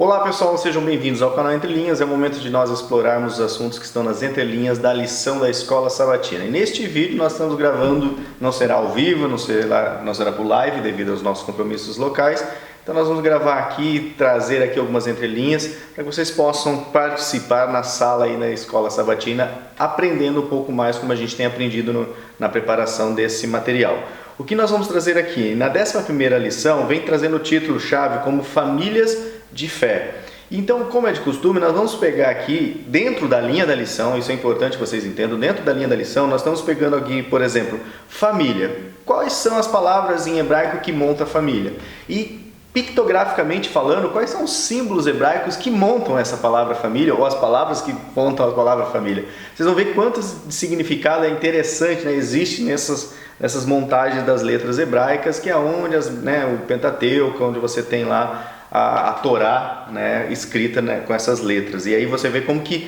Olá pessoal, sejam bem-vindos ao canal Entre Linhas. É o momento de nós explorarmos os assuntos que estão nas entrelinhas da lição da Escola Sabatina. E neste vídeo nós estamos gravando, não será ao vivo, não será por live devido aos nossos compromissos locais. Então nós vamos gravar aqui, trazer aqui algumas entrelinhas para que vocês possam participar na sala aí na Escola Sabatina, aprendendo um pouco mais como a gente tem aprendido na preparação desse material. O que nós vamos trazer aqui? Na 11ª lição vem trazendo o título-chave como Famílias de Fé. Então, como é de costume, nós vamos pegar aqui, dentro da linha da lição, isso é importante que vocês entendam, dentro da linha da lição, nós estamos pegando aqui, por exemplo, família. Quais são as palavras em hebraico que montam a família? E, pictograficamente falando, quais são os símbolos hebraicos que montam essa palavra família, ou as palavras que montam a palavra família? Vocês vão ver quanto de significado é interessante, né, existe nessas montagens das letras hebraicas, que é onde o Pentateuco, onde você tem lá a Torá, né, escrita, né, com essas letras. E aí você vê como que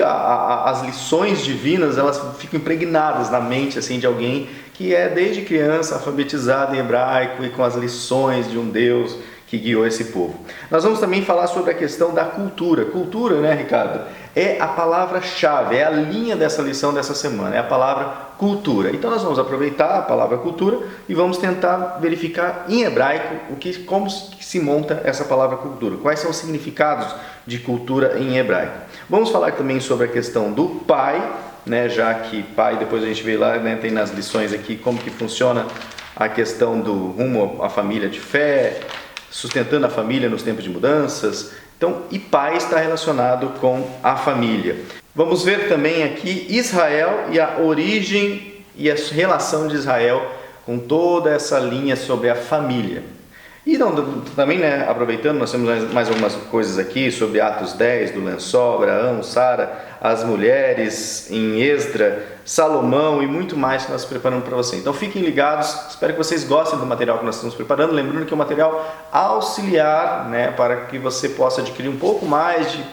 as lições divinas elas ficam impregnadas na mente assim, de alguém que é desde criança alfabetizado em hebraico e com as lições de um Deus que guiou esse povo. Nós vamos também falar sobre a questão da cultura. Cultura, né, Ricardo? É a palavra-chave, é a linha dessa lição dessa semana, é a palavra cultura. Então nós vamos aproveitar a palavra cultura e vamos tentar verificar em hebraico como se monta essa palavra cultura, quais são os significados de cultura em hebraico. Vamos falar também sobre a questão do pai, né, já que pai, depois a gente vê lá, né, tem nas lições aqui como que funciona a questão do rumo à família de fé, sustentando a família nos tempos de mudanças. Então, e pai está relacionado com a família. Vamos ver também aqui Israel e a origem e a relação de Israel com toda essa linha sobre a família. E também, né, aproveitando, nós temos mais algumas coisas aqui sobre Atos 10, do lençol, Abraão, Sara, as mulheres em Esdra, Salomão e muito mais que nós preparamos para você. Então fiquem ligados, espero que vocês gostem do material que nós estamos preparando, lembrando que é um material auxiliar, né, para que você possa adquirir um pouco mais de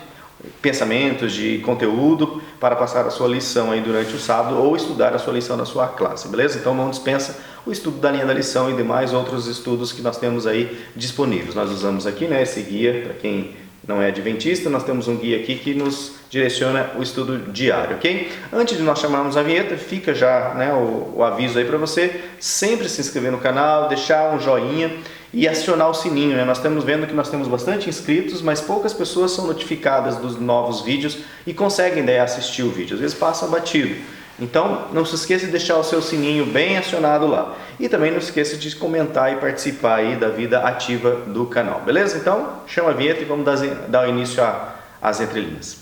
pensamentos, de conteúdo para passar a sua lição aí durante o sábado ou estudar a sua lição na sua classe, beleza? Então não dispensa o estudo da linha da lição e demais outros estudos que nós temos aí disponíveis. Nós usamos aqui, né, esse guia, para quem não é adventista, nós temos um guia aqui que nos direciona o estudo diário, ok? Antes de nós chamarmos a vinheta, fica já, né, o aviso aí para você sempre se inscrever no canal, deixar um joinha e acionar o sininho, né? Nós estamos vendo que nós temos bastante inscritos, mas poucas pessoas são notificadas dos novos vídeos e conseguem daí assistir o vídeo, às vezes passa batido. Então não se esqueça de deixar o seu sininho bem acionado lá. E também não se esqueça de comentar e participar aí da vida ativa do canal, beleza? Então chama a vinheta e vamos dar o início às entrelinhas.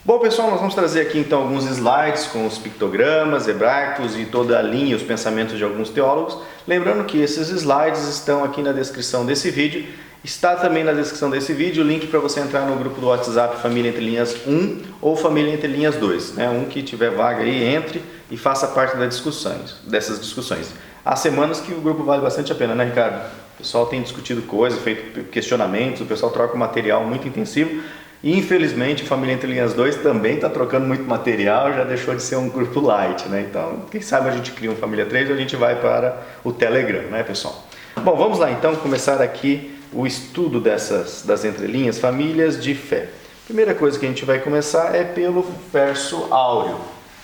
Bom pessoal, nós vamos trazer aqui então alguns slides com os pictogramas hebraicos e toda a linha, os pensamentos de alguns teólogos. Lembrando que esses slides estão aqui na descrição desse vídeo. Está também na descrição desse vídeo o link para você entrar no grupo do WhatsApp Família Entre Linhas 1 ou Família Entre Linhas 2. Né? Um que tiver vaga aí, entre e faça parte dessas discussões. Há semanas que o grupo vale bastante a pena, né, Ricardo? O pessoal tem discutido coisas, feito questionamentos, o pessoal troca um material muito intensivo. E infelizmente, Família Entre Linhas 2 também está trocando muito material, já deixou de ser um grupo light, né? Então, quem sabe a gente cria um Família 3 ou a gente vai para o Telegram, né, pessoal? Bom, vamos lá então começar aqui o estudo das entrelinhas, famílias de fé. Primeira coisa que a gente vai começar é pelo verso áureo,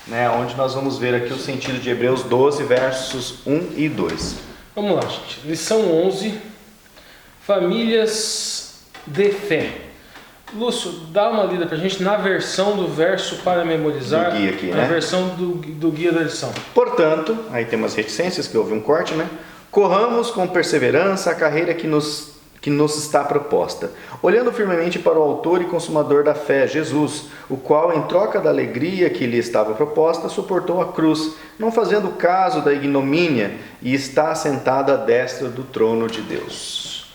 né, onde nós vamos ver aqui o sentido de Hebreus 12, versos 1 e 2. Vamos lá, gente. Lição 11, famílias de fé. Lúcio, dá uma lida pra gente na versão do verso para memorizar, do guia aqui, na né? versão do guia da lição. Portanto, aí tem umas reticências que houve um corte, né? Corramos com perseverança a carreira que nos está proposta, olhando firmemente para o autor e consumador da fé, Jesus, o qual, em troca da alegria que lhe estava proposta, suportou a cruz, não fazendo caso da ignomínia, e está assentado à destra do trono de Deus.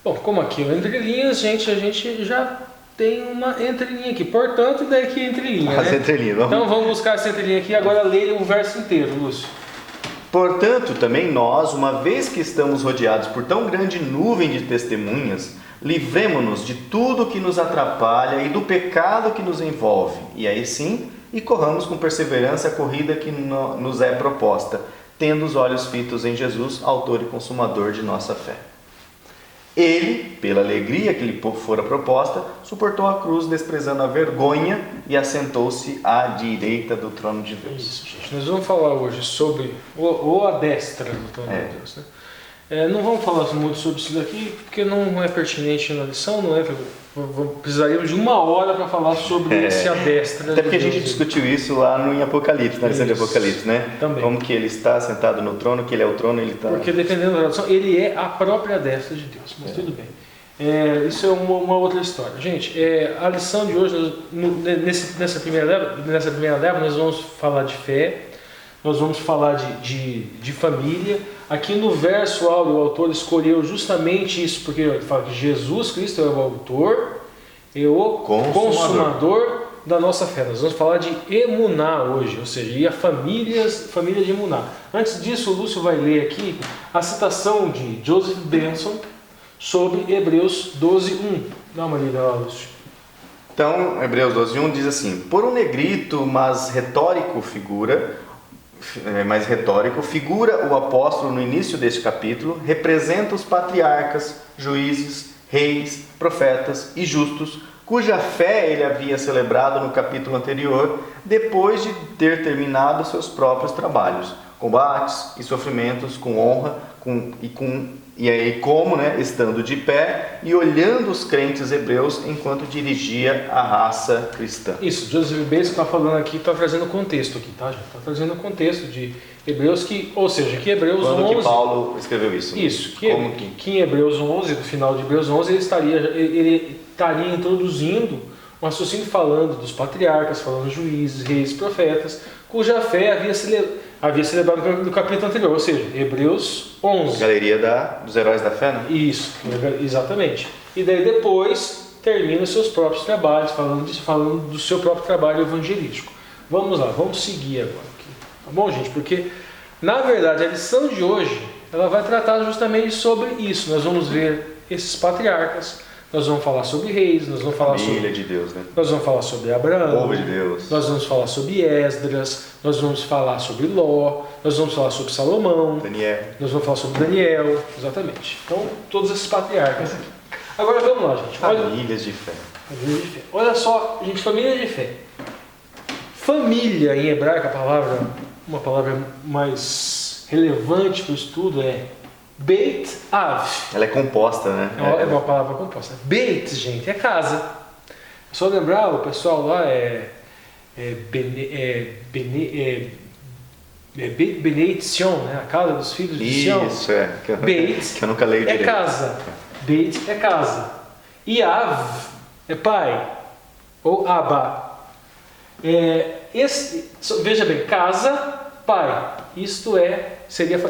Bom, como aqui o Entre Linhas, a gente já tem uma entrelinha aqui, portanto, daqui entrelinha, As né? entrelinhas, Então vamos buscar essa entrelinha aqui, agora leia o verso inteiro, Lúcio. Portanto, também nós, uma vez que estamos rodeados por tão grande nuvem de testemunhas, livremo-nos de tudo que nos atrapalha e do pecado que nos envolve, e aí sim, e corramos com perseverança a corrida que nos é proposta, tendo os olhos fitos em Jesus, autor e consumador de nossa fé. Ele, pela alegria que lhe fora proposta, suportou a cruz, desprezando a vergonha, e assentou-se à direita do trono de Deus. Isso, gente. Nós vamos falar hoje sobre ou a destra do trono de Deus, né? Não vamos falar muito sobre isso daqui, porque não é pertinente na lição, não é? Precisaríamos de 1 hora para falar sobre esse a destra. Até porque a gente discutiu isso lá em Apocalipse, na lição de Apocalipse, né? Também. Como que ele está sentado no trono, que ele é o trono, ele está... Porque dependendo da tradução, ele é a própria destra de Deus, mas tudo bem. Isso é uma outra história. Gente, a lição de hoje, nessa primeira leva, nós vamos falar de fé, nós vamos falar de família. Aqui no verso áureo, o autor escolheu justamente isso, porque ele fala que Jesus Cristo é o autor e o consumador da nossa fé. Nós vamos falar de Emuná hoje, ou seja, e a família de Emuná. Antes disso, o Lúcio vai ler aqui a citação de Joseph Benson sobre Hebreus 12:1. Dá uma lida lá, Lúcio. Então, Hebreus 12:1 diz assim: por um negrito, mas retórico figura o apóstolo no início deste capítulo, representa os patriarcas, juízes, reis, profetas e justos, cuja fé ele havia celebrado no capítulo anterior, depois de ter terminado seus próprios trabalhos, combates e sofrimentos com honra, estando de pé e olhando os crentes hebreus enquanto dirigia a raça cristã. Isso, Joseph Benson está falando aqui, está trazendo o contexto aqui, tá, gente? Está trazendo o contexto de Hebreus, ou seja, que Hebreus Quando 11... que Paulo escreveu isso? Isso, que em Hebreus 11, no final de Hebreus 11, ele estaria introduzindo um raciocínio falando dos patriarcas, falando dos juízes, reis, profetas, cuja fé havia celebrado no capítulo anterior, ou seja, Hebreus 11. Galeria dos heróis da fé, né? Isso, exatamente. E daí depois termina os seus próprios trabalhos, falando do seu próprio trabalho evangelístico. Vamos lá, vamos seguir agora aqui. Tá bom, gente? Porque, na verdade, a lição de hoje, ela vai tratar justamente sobre isso. Nós vamos ver esses patriarcas, nós vamos falar sobre reis, nós vamos falar sobre... Família de Deus, né? Nós vamos falar sobre Abraão, povo de Deus. Nós vamos falar sobre Esdras, nós vamos falar sobre Ló, nós vamos falar sobre Salomão, Daniel. Nós vamos falar sobre Daniel, exatamente. Então, todos esses patriarcas aqui. Agora vamos lá, gente. Famílias de fé. Família de fé. Olha só, gente, família de fé. Família em hebraico, uma palavra mais relevante para o estudo é Beit Av. Ela é composta, né? É uma palavra composta. Beit, gente, é casa. É só lembrar, o pessoal lá Beit Sion, né? A casa dos filhos de Sion. Isso, Beit que eu nunca leio direito. Casa. Beit é casa. E Av é pai. Ou Abba. Veja bem, casa, pai. Isto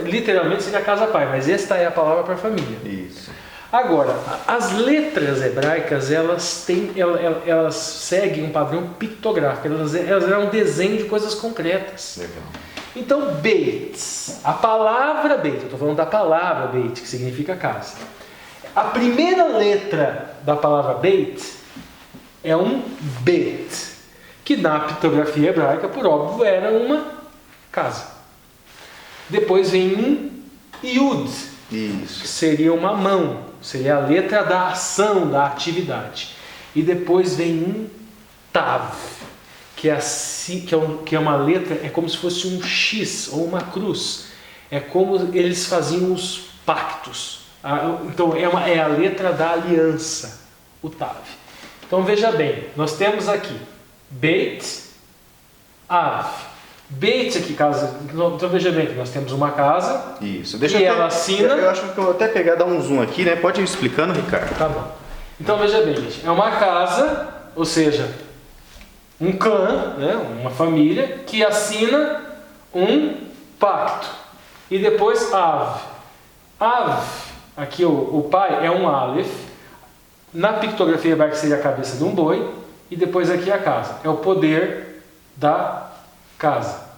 literalmente seria casa-pai, mas esta é a palavra para família. Isso. Agora, as letras hebraicas, elas seguem um padrão pictográfico, elas eram um desenho de coisas concretas. Legal. Então, Beit, a palavra Beit, eu estou falando da palavra Beit, que significa casa. A primeira letra da palavra Beit é um Bet, que na pictografia hebraica, por óbvio, era uma casa. Depois vem um Yud, Isso. que seria uma mão, seria a letra da ação, da atividade. E depois vem um Tav, que é uma letra, é como se fosse um X ou uma cruz. É como eles faziam os pactos. Então é a letra da aliança, o Tav. Então veja bem, nós temos aqui Beit Av. Beit aqui, casa. Então veja bem que nós temos uma casa. Isso. Ela assina. Eu acho que eu vou até dar um zoom aqui, né? Pode ir explicando, Ricardo. Tá bom. Então veja bem, gente. É uma casa, ou seja, um clã, né? Uma família que assina um pacto. E depois Av. Av, aqui o pai é um Aleph. Na pictografia hebraica seria a cabeça de um boi. E depois aqui a casa. É o poder da casa.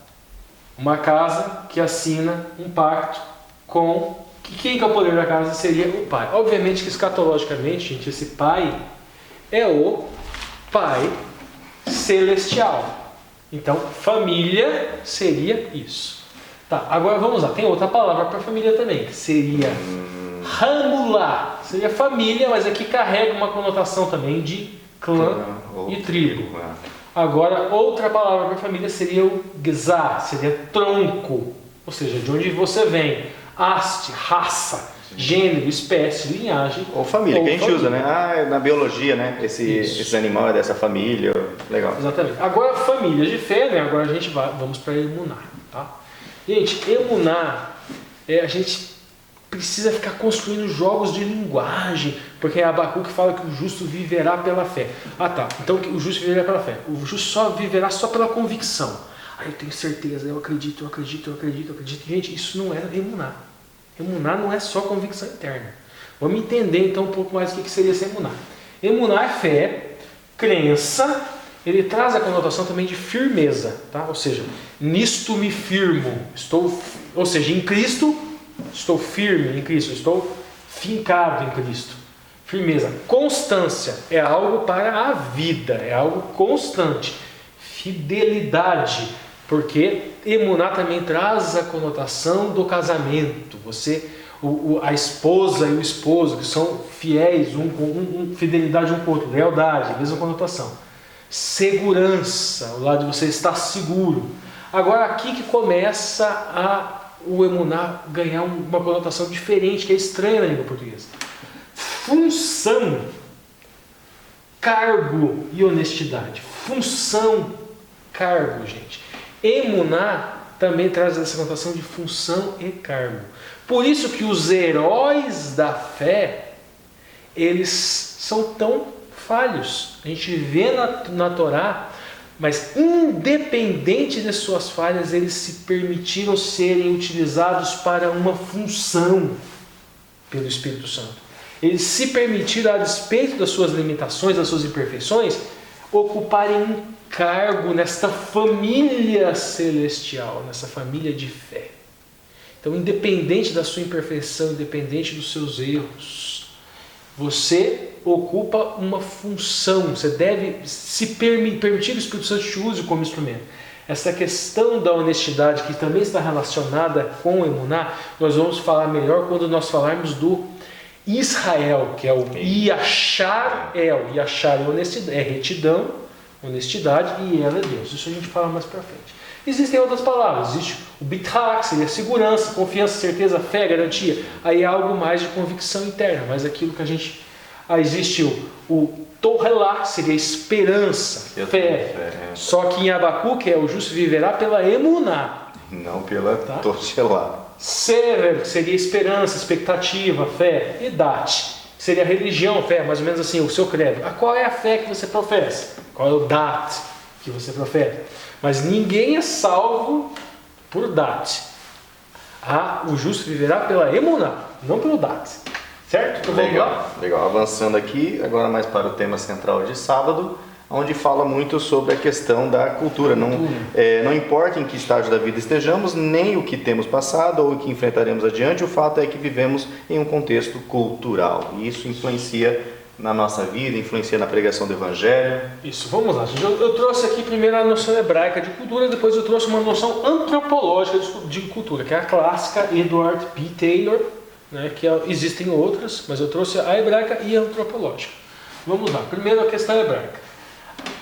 Uma casa que assina um pacto com... Quem que é o poder da casa? Seria o pai. Obviamente que escatologicamente, gente, esse pai é o pai celestial. Então, família seria isso. Tá, agora vamos lá. Tem outra palavra para família também, que seria Hamulá. Seria família, mas aqui carrega uma conotação também de clã e tribo. Agora, outra palavra para família seria o Gzá, seria tronco. Ou seja, de onde você vem. Haste, raça, gênero, espécie, linhagem. Ou família, que a gente usa, né? Na biologia, né? Esse animal é dessa família. Legal. Exatamente. Agora, famílias de fé, né? Agora a gente vamos para Emuná, tá? Gente, Emuná, a gente precisa ficar construindo jogos de linguagem, porque é Abacuque que fala que o justo viverá pela fé. Ah tá, então o justo viverá pela fé. O justo só viverá só pela convicção. Ah, eu tenho certeza, eu acredito. Gente, isso não é Emuná. Emuná não é só convicção interna. Vamos entender então um pouco mais o que seria esse Emuná. Emuná é fé, crença. Ele traz a conotação também de firmeza, tá? Ou seja, nisto me firmo, ou seja, em Cristo, estou firme em Cristo, estou fincado em Cristo. Firmeza. Constância é algo para a vida, é algo constante. Fidelidade, porque Emuná também traz a conotação do casamento. A esposa e o esposo, que são fiéis, fidelidade um com o outro, lealdade, mesma conotação. Segurança, o lado de você estar seguro. Agora aqui que começa o Emuná ganhar uma conotação diferente, que é estranha na língua portuguesa. Função, cargo e honestidade. Função, cargo, gente. Emuná também traz essa conotação de função e cargo. Por isso que os heróis da fé, eles são tão falhos. A gente vê na Torá, mas independente de suas falhas, eles se permitiram serem utilizados para uma função pelo Espírito Santo. Eles se permitiram, a despeito das suas limitações, das suas imperfeições, ocuparem um cargo nesta família celestial, nessa família de fé. Então, independente da sua imperfeição, independente dos seus erros, você ocupa uma função, você deve se permitir que o Espírito Santo te use como instrumento. Essa questão da honestidade, que também está relacionada com o Emuná, nós vamos falar melhor quando nós falarmos do Israel, que é o Yashar El. Yashar é retidão, honestidade, e ela é Deus. Isso a gente fala mais para frente. Existem outras palavras. Existe o Bithak, que seria segurança, confiança, certeza, fé, garantia. Aí é algo mais de convicção interna, mas aquilo que a gente... existe o Torrelá, que seria esperança, fé. Só que em Abacuque o justo viverá pela Emuná. Não pela Torchelá. Sever, que seria esperança, expectativa, fé. E Dat, que seria religião, fé, mais ou menos assim, o seu credo. Qual é a fé que você professa? Qual é o Dat que você professa? Mas ninguém é salvo por Dat. O justo viverá pela Emuná, não pelo Dat. Certo? Então, legal. Avançando aqui, agora mais para o tema central de sábado, onde fala muito sobre a questão da cultura. Não importa em que estágio da vida estejamos, nem o que temos passado ou o que enfrentaremos adiante, o fato é que vivemos em um contexto cultural. E isso influencia na nossa vida, influencia na pregação do Evangelho. Isso, vamos lá. Eu trouxe aqui primeiro a noção hebraica de cultura, depois eu trouxe uma noção antropológica de cultura, que é a clássica Edward P. Taylor, né, que existem outras, mas eu trouxe a hebraica e a antropológica. Vamos lá. Primeiro a questão hebraica.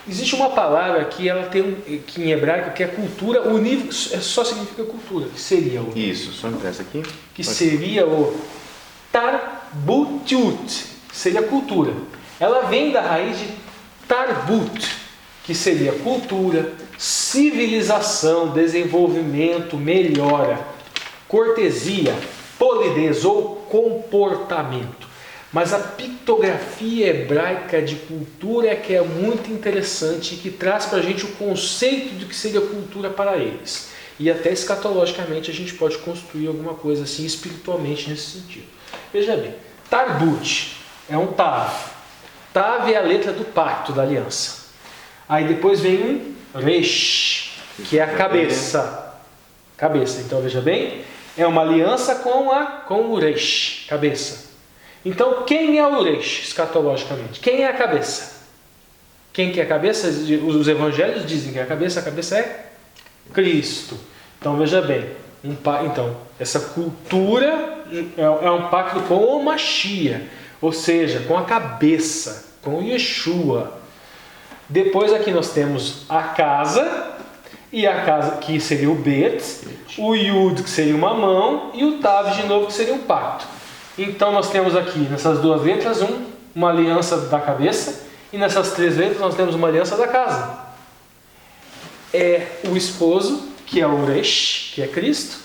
Existe uma palavra que ela tem que em hebraico que é cultura, o nível só significa cultura, que seria o isso, só impressa aqui. Que seria o tarbutut, que seria cultura. Ela vem da raiz de tarbut, que seria cultura, civilização, desenvolvimento, melhora, cortesia, polidez ou comportamento. Mas a pictografia hebraica de cultura é que é muito interessante e que traz para a gente o conceito do que seria cultura para eles. E até escatologicamente a gente pode construir alguma coisa assim espiritualmente nesse sentido. Veja bem, Tarbut é um Tav. Tav é a letra do pacto, da aliança. Aí depois vem um Resh, que é a cabeça. Cabeça, então veja bem, é uma aliança com o Resh, cabeça. Então, quem é o Resh, escatologicamente? Quem é a cabeça? Quem que é a cabeça? Os evangelhos dizem que a cabeça é Cristo. Então, veja bem, Então, essa cultura é um pacto com o Mashiach, ou seja, com a cabeça, com o Yeshua. Depois aqui nós temos a casa, e a casa que seria o Bet, o Yud que seria uma mão, e o Tav de novo que seria um pacto. Então nós temos aqui nessas duas letras uma aliança da cabeça, e nessas três letras nós temos uma aliança da casa. É o esposo, que é o Resh, que é Cristo,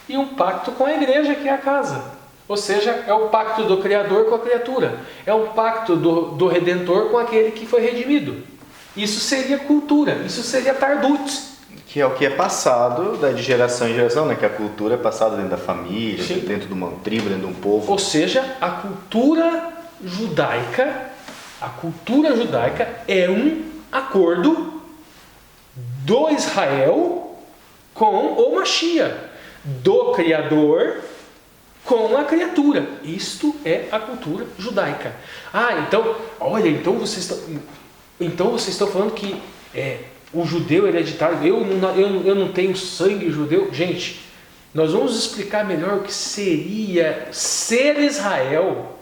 e um pacto com a igreja, que é a casa. Ou seja, é o pacto do Criador com a criatura. É um pacto do Redentor com aquele que foi redimido. Isso seria cultura, isso seria Tarbut. Que é o que é passado de geração em geração, né? Que a cultura é passada dentro da família, Sim. dentro de uma tribo, dentro de um povo. Ou seja, a cultura judaica é um acordo do Israel com o Mashiach, do Criador com a criatura. Isto é a cultura judaica. Então vocês estão falando que o judeu hereditário, eu não tenho sangue judeu. Gente, nós vamos explicar melhor o que seria ser Israel,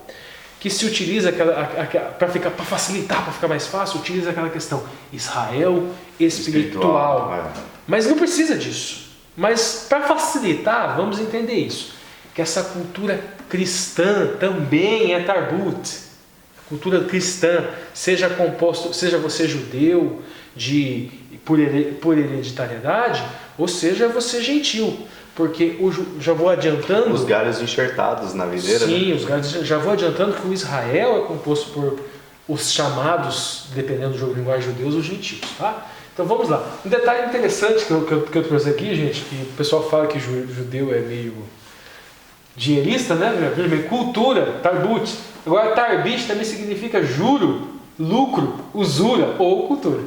que se utiliza para facilitar, para ficar mais fácil, utiliza aquela questão Israel espiritual. Mas não precisa disso. Mas para facilitar, vamos entender isso. Que essa cultura cristã também é Tarbut. Cultura cristã, seja você judeu por hereditariedade, ou seja você gentil. Porque já vou adiantando... Os galhos enxertados na videira. Sim, né? os galhos, já vou adiantando que o Israel é composto por os chamados, dependendo do jogo de linguagem, judeus ou gentios. Tá? Então vamos lá. Um detalhe interessante que eu trouxe aqui, gente, que o pessoal fala que judeu é meio dinheirista, né? Cultura, Tarbut. Agora, Tarbit também significa juro, lucro, usura ou cultura.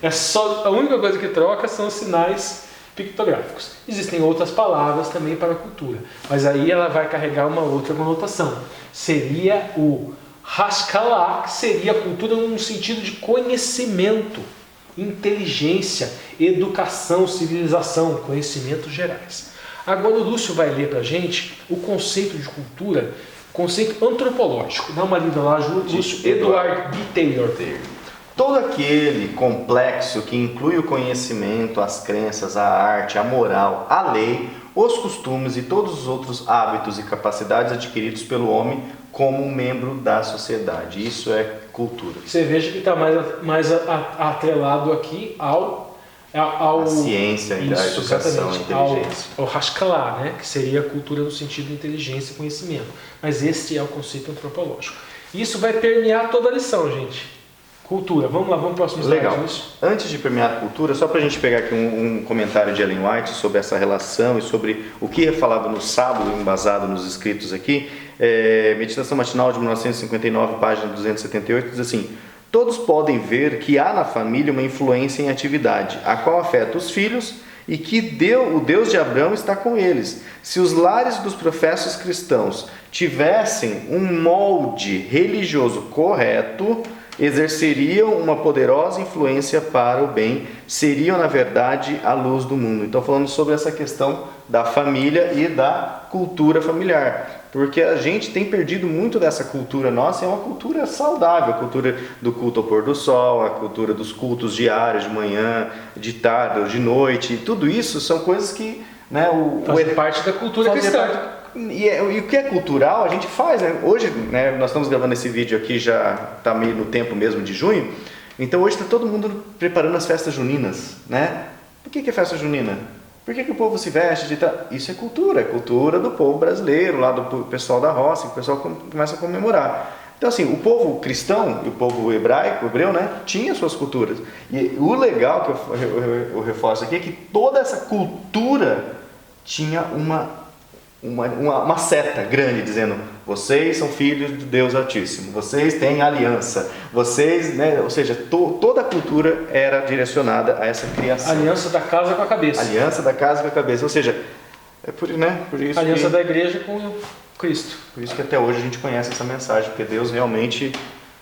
É só, a única coisa que troca são os sinais pictográficos. Existem outras palavras também para cultura, mas aí ela vai carregar uma outra conotação. Seria o Haskalah, que seria a cultura no sentido de conhecimento, inteligência, educação, civilização, conhecimentos gerais. Agora o Lúcio vai ler para a gente o conceito de cultura, conceito antropológico. Dá uma lida lá, Lúcio, Edward B. Taylor. Todo aquele complexo que inclui o conhecimento, as crenças, a arte, a moral, a lei, os costumes e todos os outros hábitos e capacidades adquiridos pelo homem como um membro da sociedade. Isso é cultura. Você veja que está mais atrelado aqui a ciência, a educação, a inteligência. Ao Haskalah, né? Que seria a cultura no sentido de inteligência e conhecimento. Mas esse é o conceito antropológico. Isso vai permear toda a lição, gente. Cultura. Vamos lá, vamos para o próximo slide. Legal. Antes de permear a cultura, só para a gente pegar aqui um comentário de Ellen White sobre essa relação e sobre o que é falado no sábado, embasado nos escritos aqui. Meditação Matinal de 1959, página 278, diz assim: todos podem ver que há na família uma influência em atividade, a qual afeta os filhos e que o Deus de Abraão está com eles. Se os lares dos professos cristãos tivessem um molde religioso correto, exerceriam uma poderosa influência para o bem, seriam na verdade a luz do mundo. Então falando sobre essa questão da família e da cultura familiar, porque a gente tem perdido muito dessa cultura nossa. É uma cultura saudável, a cultura do culto ao pôr do sol, a cultura dos cultos diários, de manhã, de tarde ou de noite, tudo isso são coisas que faz parte da cultura cristã. E o que é cultural a gente faz, né? Hoje, né, nós estamos gravando esse vídeo aqui, já está meio no tempo mesmo de junho, então hoje está todo mundo preparando as festas juninas, né? Por que é festa junina? Por que o povo se veste de tal? Isso é cultura do povo brasileiro, lá do pessoal da roça, que o pessoal começa a comemorar. Então assim, o povo cristão e o povo hebreu, né, tinha suas culturas. E o legal que eu reforço aqui é que toda essa cultura tinha uma seta grande dizendo: vocês são filhos do Deus Altíssimo, vocês têm aliança, vocês, né? Ou seja, toda a cultura era direcionada a essa criação. Aliança da casa com a cabeça. Aliança da casa com a cabeça, ou seja, por isso aliança que, da igreja com Cristo. Por isso que até hoje a gente conhece essa mensagem, porque Deus realmente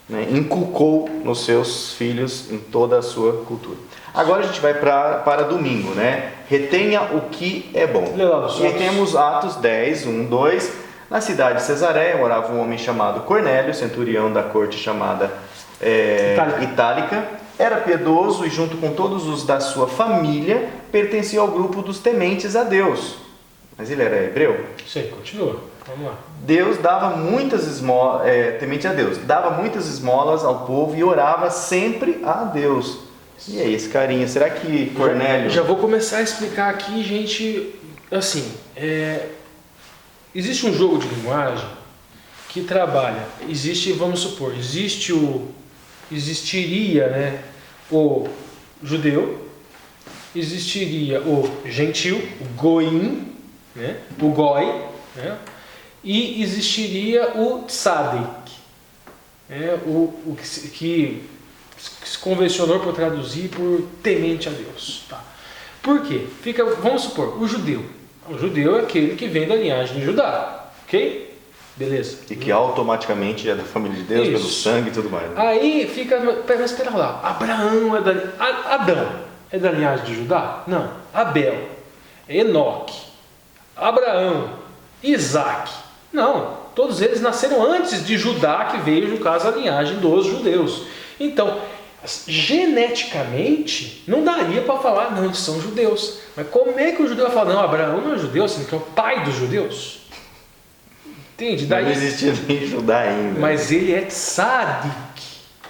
né, inculcou nos seus filhos em toda a sua cultura. Agora a gente vai para domingo, né? Retenha o que é bom. E aí temos Atos 10, 1, 2. Na cidade de Cesareia morava um homem chamado Cornélio, centurião da corte chamada Itálica. Era piedoso e junto com todos os da sua família pertencia ao grupo dos tementes a Deus. Mas ele era hebreu? Sim, continua. Vamos lá. Deus dava muitas esmolas, temente a Deus, dava muitas esmolas ao povo e orava sempre a Deus. E aí, esse carinha, será que Cornélio... Já vou começar a explicar aqui, gente, assim, existe um jogo de linguagem que trabalha, vamos supor, existiria, né, o judeu, existiria o gentil, o goim, né, o goi, né, e existiria o tzadik, né, o que se convencionou por traduzir por temente a Deus. Tá? Por quê? Vamos supor, o judeu. O judeu é aquele que vem da linhagem de Judá. Ok? Beleza. E que automaticamente é da família de Deus, pelo sangue e tudo mais. Né? Aí fica, mas espera lá, Abraão Adão é da linhagem de Judá? Não. Abel, Enoque, Abraão, Isaac. Não. Todos eles nasceram antes de Judá, que veio, no caso, a linhagem dos judeus. Então, geneticamente, não daria para falar, não, eles são judeus. Mas como é que o judeu vai falar, não, Abraão não é judeu, sendo que é o pai dos judeus? Entende? Daí, não existia nem Judá ainda. Mas ele é tzadik,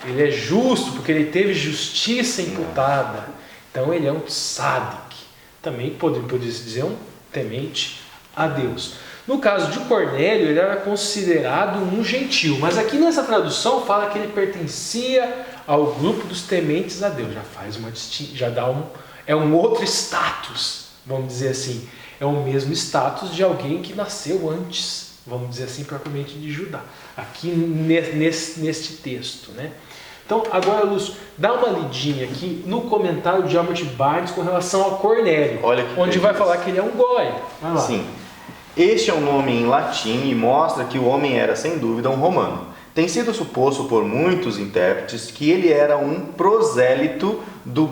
ele é justo, porque ele teve justiça imputada. Então ele é um tzadik. Também poderia dizer um temente a Deus. No caso de Cornélio, ele era considerado um gentil, mas aqui nessa tradução fala que ele pertencia ao grupo dos tementes a Deus. Já faz uma distinção, já dá um outro status, vamos dizer assim. É o mesmo status de alguém que nasceu antes, vamos dizer assim, propriamente de Judá. Aqui neste texto, né? Então, agora, Lúcio, dá uma lidinha aqui no comentário de Albert Barnes com relação ao Cornélio, onde vai falar que ele é um goi. Vai lá. Sim. Este é um nome em latim e mostra que o homem era, sem dúvida, um romano. Tem sido suposto por muitos intérpretes que ele era um prosélito do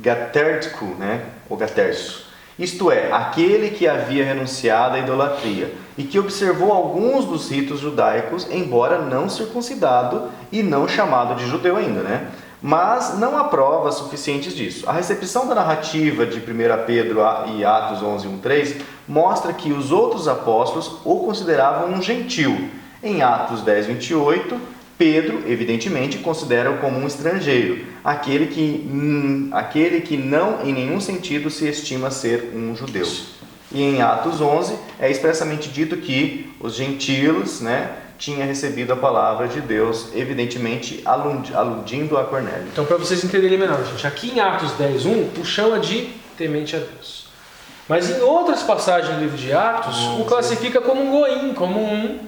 Gatértico, né? O Gatércio. Isto é, aquele que havia renunciado à idolatria e que observou alguns dos ritos judaicos, embora não circuncidado e não chamado de judeu ainda, né? Mas não há provas suficientes disso. A recepção da narrativa de 1 Pedro e Atos 11, 1, 3 mostra que os outros apóstolos o consideravam um gentil. Em Atos 10, 28, Pedro, evidentemente, considera-o como um estrangeiro, aquele que não em nenhum sentido se estima ser um judeu. E em Atos 11 é expressamente dito que os gentios, né, tinha recebido a palavra de Deus, evidentemente aludindo a Cornélio. Então, para vocês entenderem melhor, gente, aqui em Atos 10:1 o chama de temente a Deus. Mas em outras passagens do livro de Atos, o classifica como um goim, como um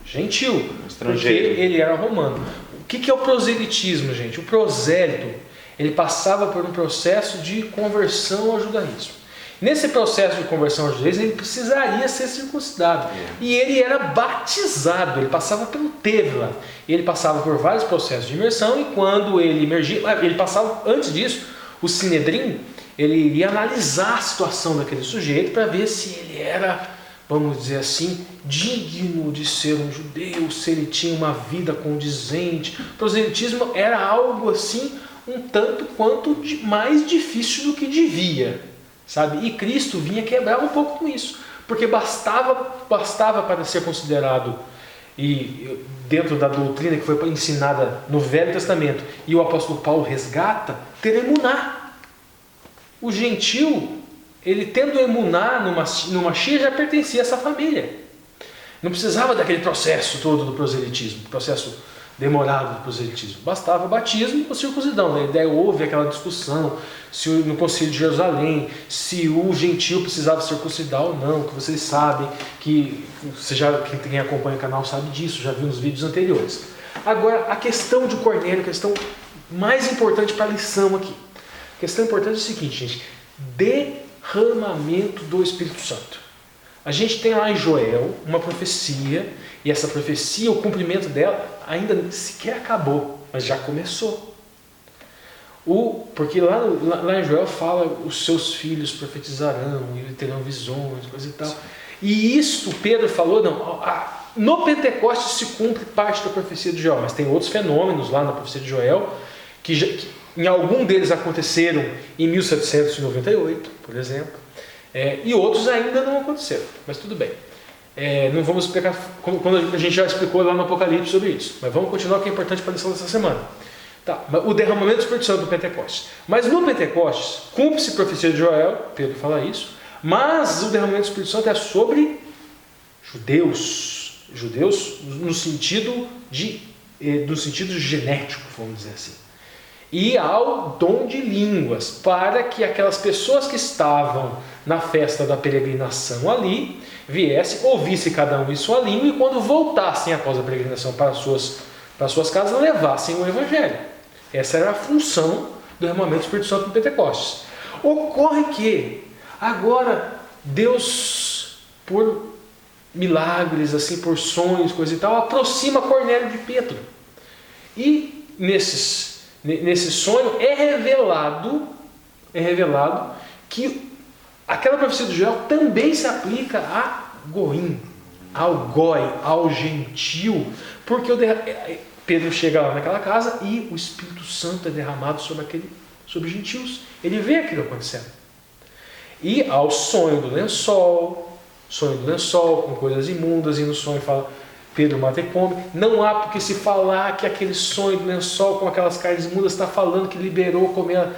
gentil, um estrangeiro, porque ele era romano. O que é o proselitismo, gente? O prosélito, ele passava por um processo de conversão ao judaísmo. Nesse processo de conversão ao judaísmo, ele precisaria ser circuncidado. E ele era batizado, ele passava pelo Tevla. Ele passava por vários processos de imersão e quando ele emergia, ele passava, antes disso, o Sinedrim, ele iria analisar a situação daquele sujeito para ver se ele era, vamos dizer assim, digno de ser um judeu, se ele tinha uma vida condizente. O proselitismo era algo assim, um tanto quanto mais difícil do que devia. Sabe? E Cristo vinha quebrar um pouco com isso, porque bastava para ser considerado, e dentro da doutrina que foi ensinada no Velho Testamento, e o apóstolo Paulo resgata, ter emuná. O gentil, ele tendo emuná no Mashiach, já pertencia a essa família. Não precisava daquele processo todo do proselitismo, processo demorado do proselitismo. Bastava o batismo ou circuncisão. Né? Daí houve aquela discussão se no Concílio de Jerusalém, se o gentil precisava circuncidar ou não, que vocês sabem, que quem acompanha o canal sabe disso, já viu nos vídeos anteriores. Agora, a questão de Cornélio, a questão mais importante para a lição aqui. A questão importante é o seguinte, gente: derramamento do Espírito Santo. A gente tem lá em Joel uma profecia, e essa profecia, o cumprimento dela, ainda sequer acabou, mas já começou. Porque lá em Joel fala, os seus filhos profetizarão, e terão visões, coisa e tal. E isto Pedro falou, não, no Pentecostes se cumpre parte da profecia de Joel, mas tem outros fenômenos lá na profecia de Joel, que em algum deles aconteceram em 1798, por exemplo, e outros ainda não aconteceram, mas tudo bem. Não vamos explicar, quando a gente já explicou lá no Apocalipse sobre isso, mas vamos continuar, que é importante para a lição dessa semana. Tá, o derramamento do Espírito Santo do Pentecostes. Mas no Pentecostes, cumpre-se a profecia de Joel, Pedro fala isso, mas o derramamento do Espírito Santo é sobre judeus no sentido genético, vamos dizer assim. E ao dom de línguas, para que aquelas pessoas que estavam na festa da peregrinação ali, viessem, ouvissem cada um em sua língua, e quando voltassem após a peregrinação para suas casas, levassem o Evangelho. Essa era a função do derramamento do Espírito Santo no Pentecostes. Ocorre que agora Deus, por milagres, assim, por sonhos, coisa e tal, aproxima Cornélio de Pedro. E nesse sonho é revelado que aquela profecia de Joel também se aplica a Goim, ao Goi, ao gentil, porque Pedro chega lá naquela casa e o Espírito Santo é derramado sobre os gentios. Ele vê aquilo acontecendo. E ao sonho do lençol com coisas imundas, e no sonho fala, Pedro mata e come. Não há porque se falar que aquele sonho do lençol com aquelas carnes imundas está falando que liberou comer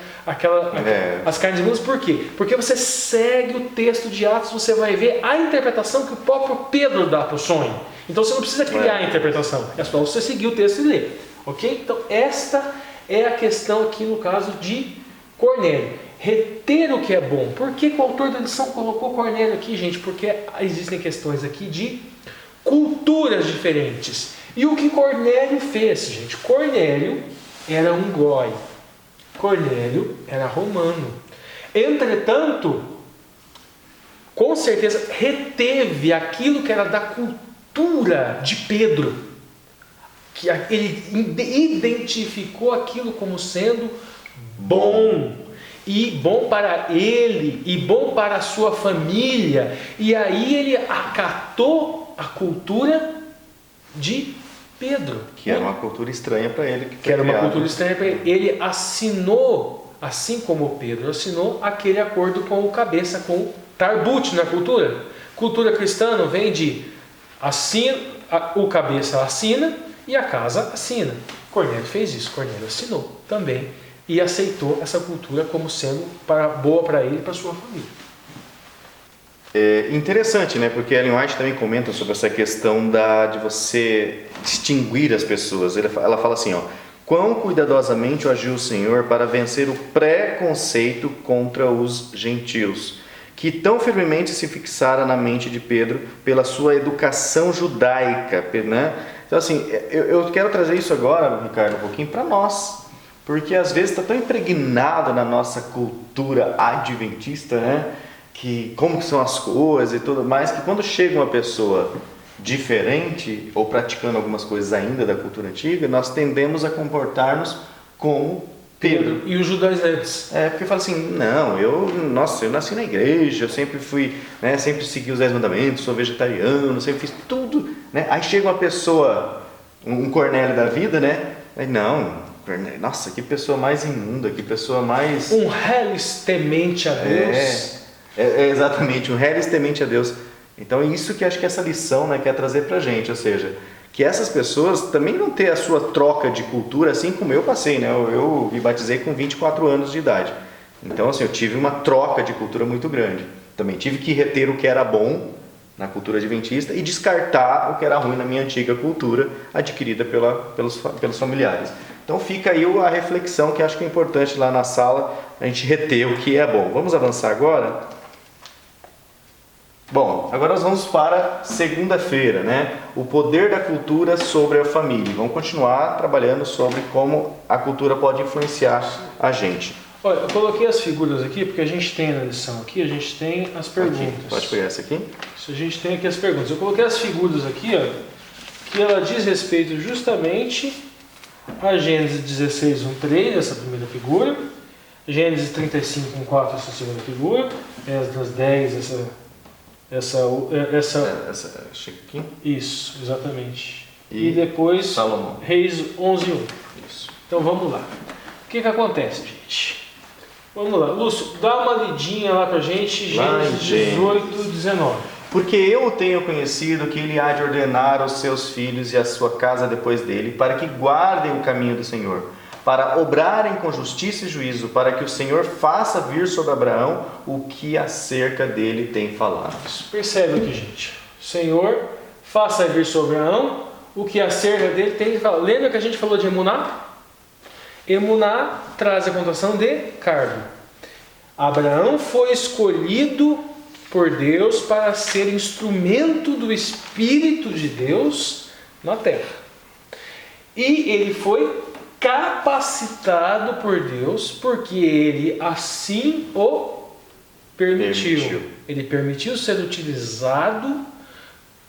as carnes imundas. Por quê? Porque você segue o texto de Atos, você vai ver a interpretação que o próprio Pedro dá para o sonho. Então você não precisa criar a interpretação, é só você seguir o texto e ler. Ok? Então esta é a questão aqui no caso de Cornélio. Reter o que é bom. Por que o autor da lição colocou Cornélio aqui, gente? Porque existem questões aqui de culturas diferentes. E o que Cornélio fez, gente? Cornélio era um goi. Cornélio era romano. Entretanto, com certeza reteve aquilo que era da cultura de Pedro, que ele identificou aquilo como sendo bom, e bom para ele, e bom para a sua família, e aí ele acatou a cultura de Pedro, que era uma cultura estranha para ele, ele assinou, assim como Pedro assinou aquele acordo com o cabeça, com o Tarbut na cultura cristã. Vem de o cabeça assina e a casa assina. Cornélio fez isso, Cornélio assinou também e aceitou essa cultura como sendo boa para ele e para sua família. É interessante, né? Porque Ellen White também comenta sobre essa questão de você distinguir as pessoas. Ela fala assim, quão cuidadosamente agiu o Senhor para vencer o preconceito contra os gentios, que tão firmemente se fixara na mente de Pedro pela sua educação judaica, né? Então assim, eu quero trazer isso agora, Ricardo, um pouquinho para nós, porque às vezes está tão impregnado na nossa cultura adventista, né? Que como que são as coisas e tudo mais, que quando chega uma pessoa diferente ou praticando algumas coisas ainda da cultura antiga, nós tendemos a comportar-nos como Pedro. E os judaizantes. Porque fala assim, não, eu nasci na igreja, eu sempre fui, né, sempre segui os 10 mandamentos, sou vegetariano, sempre fiz tudo, né? Aí chega uma pessoa, um Cornélio da vida, né? Aí, não, nossa, que pessoa mais imunda, que pessoa mais... Um reles temente a Deus. Exatamente, um reles temente a Deus. Então é isso que acho que essa lição, né, quer trazer pra gente, ou seja, que essas pessoas também não têm a sua troca de cultura, assim como eu passei, né? Eu me batizei com 24 anos de idade. Então, assim, eu tive uma troca de cultura muito grande. Também tive que reter o que era bom na cultura adventista e descartar o que era ruim na minha antiga cultura, adquirida pelos familiares. Então fica aí a reflexão que acho que é importante lá na sala, a gente reter o que é bom. Vamos avançar agora? Bom, agora nós vamos para segunda-feira, né? O poder da cultura sobre a família. Vamos continuar trabalhando sobre como a cultura pode influenciar a gente. Olha, eu coloquei as figuras aqui porque a gente tem na lição aqui, a gente tem as perguntas. Aqui. Pode pegar essa aqui? Isso, a gente tem aqui as perguntas. Eu coloquei as figuras aqui, ó, que ela diz respeito justamente a Gênesis 16, 1:3, essa primeira figura, Gênesis 35, 1:4, essa segunda figura, Esdras 10, Essa aqui. Isso, exatamente. E depois Salomão. Reis 11:1. Isso. Então vamos lá. O que acontece, gente? Vamos lá. Lúcio, dá uma lidinha lá pra gente, Gênesis 18, 19. Porque eu o tenho conhecido que ele há de ordenar aos seus filhos e à sua casa depois dele, para que guardem o caminho do Senhor, para obrarem com justiça e juízo, para que o Senhor faça vir sobre Abraão o que acerca dele tem falado. Percebe aqui, gente. O Senhor faça vir sobre Abraão o que acerca dele tem falado. Lembra que a gente falou de Emuná? Emuná traz a conotação de cargo. Abraão foi escolhido por Deus para ser instrumento do Espírito de Deus na terra. E ele foi capacitado por Deus porque ele assim o permitiu. Ele permitiu ser utilizado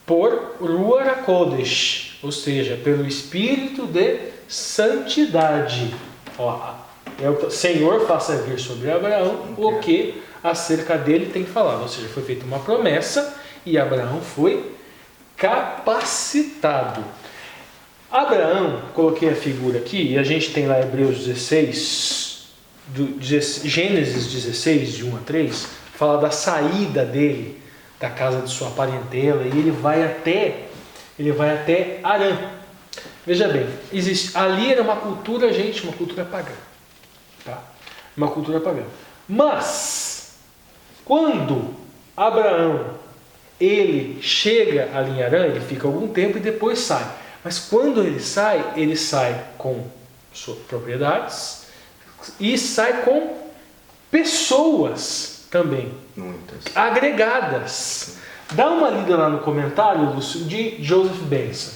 por Ruach HaKodesh, ou seja, pelo Espírito de santidade. O Senhor faça vir sobre Abraão o que acerca dele tem falado. Ou seja, foi feita uma promessa e Abraão foi capacitado. Abraão, coloquei a figura aqui, e a gente tem lá Hebreus 16, Gênesis 16, de 1-3, fala da saída dele da casa de sua parentela, e ele vai até Harã. Veja bem, ali era uma cultura, gente, uma cultura pagã. Tá? Uma cultura pagã. Mas, quando Abraão, ele chega ali em Harã, ele fica algum tempo e depois sai. Mas quando ele sai com suas propriedades e sai com pessoas também. Muitas. Agregadas. Dá uma lida lá no comentário, Lúcio, de Joseph Benson.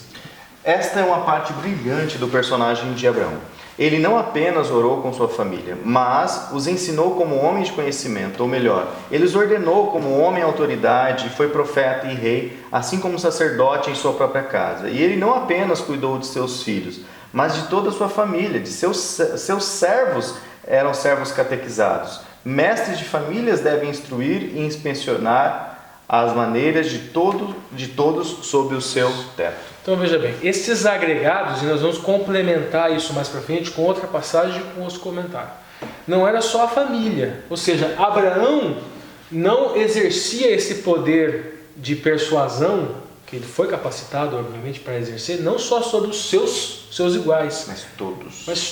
Esta é uma parte brilhante do personagem de Abraão. Ele não apenas orou com sua família, mas os ensinou como homem de conhecimento, ou melhor, ele os ordenou como homem autoridade, foi profeta e rei, assim como sacerdote em sua própria casa. E ele não apenas cuidou de seus filhos, mas de toda a sua família, de seus servos eram servos catequizados. Mestres de famílias devem instruir e inspecionar as maneiras de todos sob o seu teto. Então veja bem, esses agregados, e nós vamos complementar isso mais para frente com outra passagem com os comentários. Não era só a família, ou seja, Abraão não exercia esse poder de persuasão, que ele foi capacitado, obviamente, para exercer, não só sobre os seus iguais, mas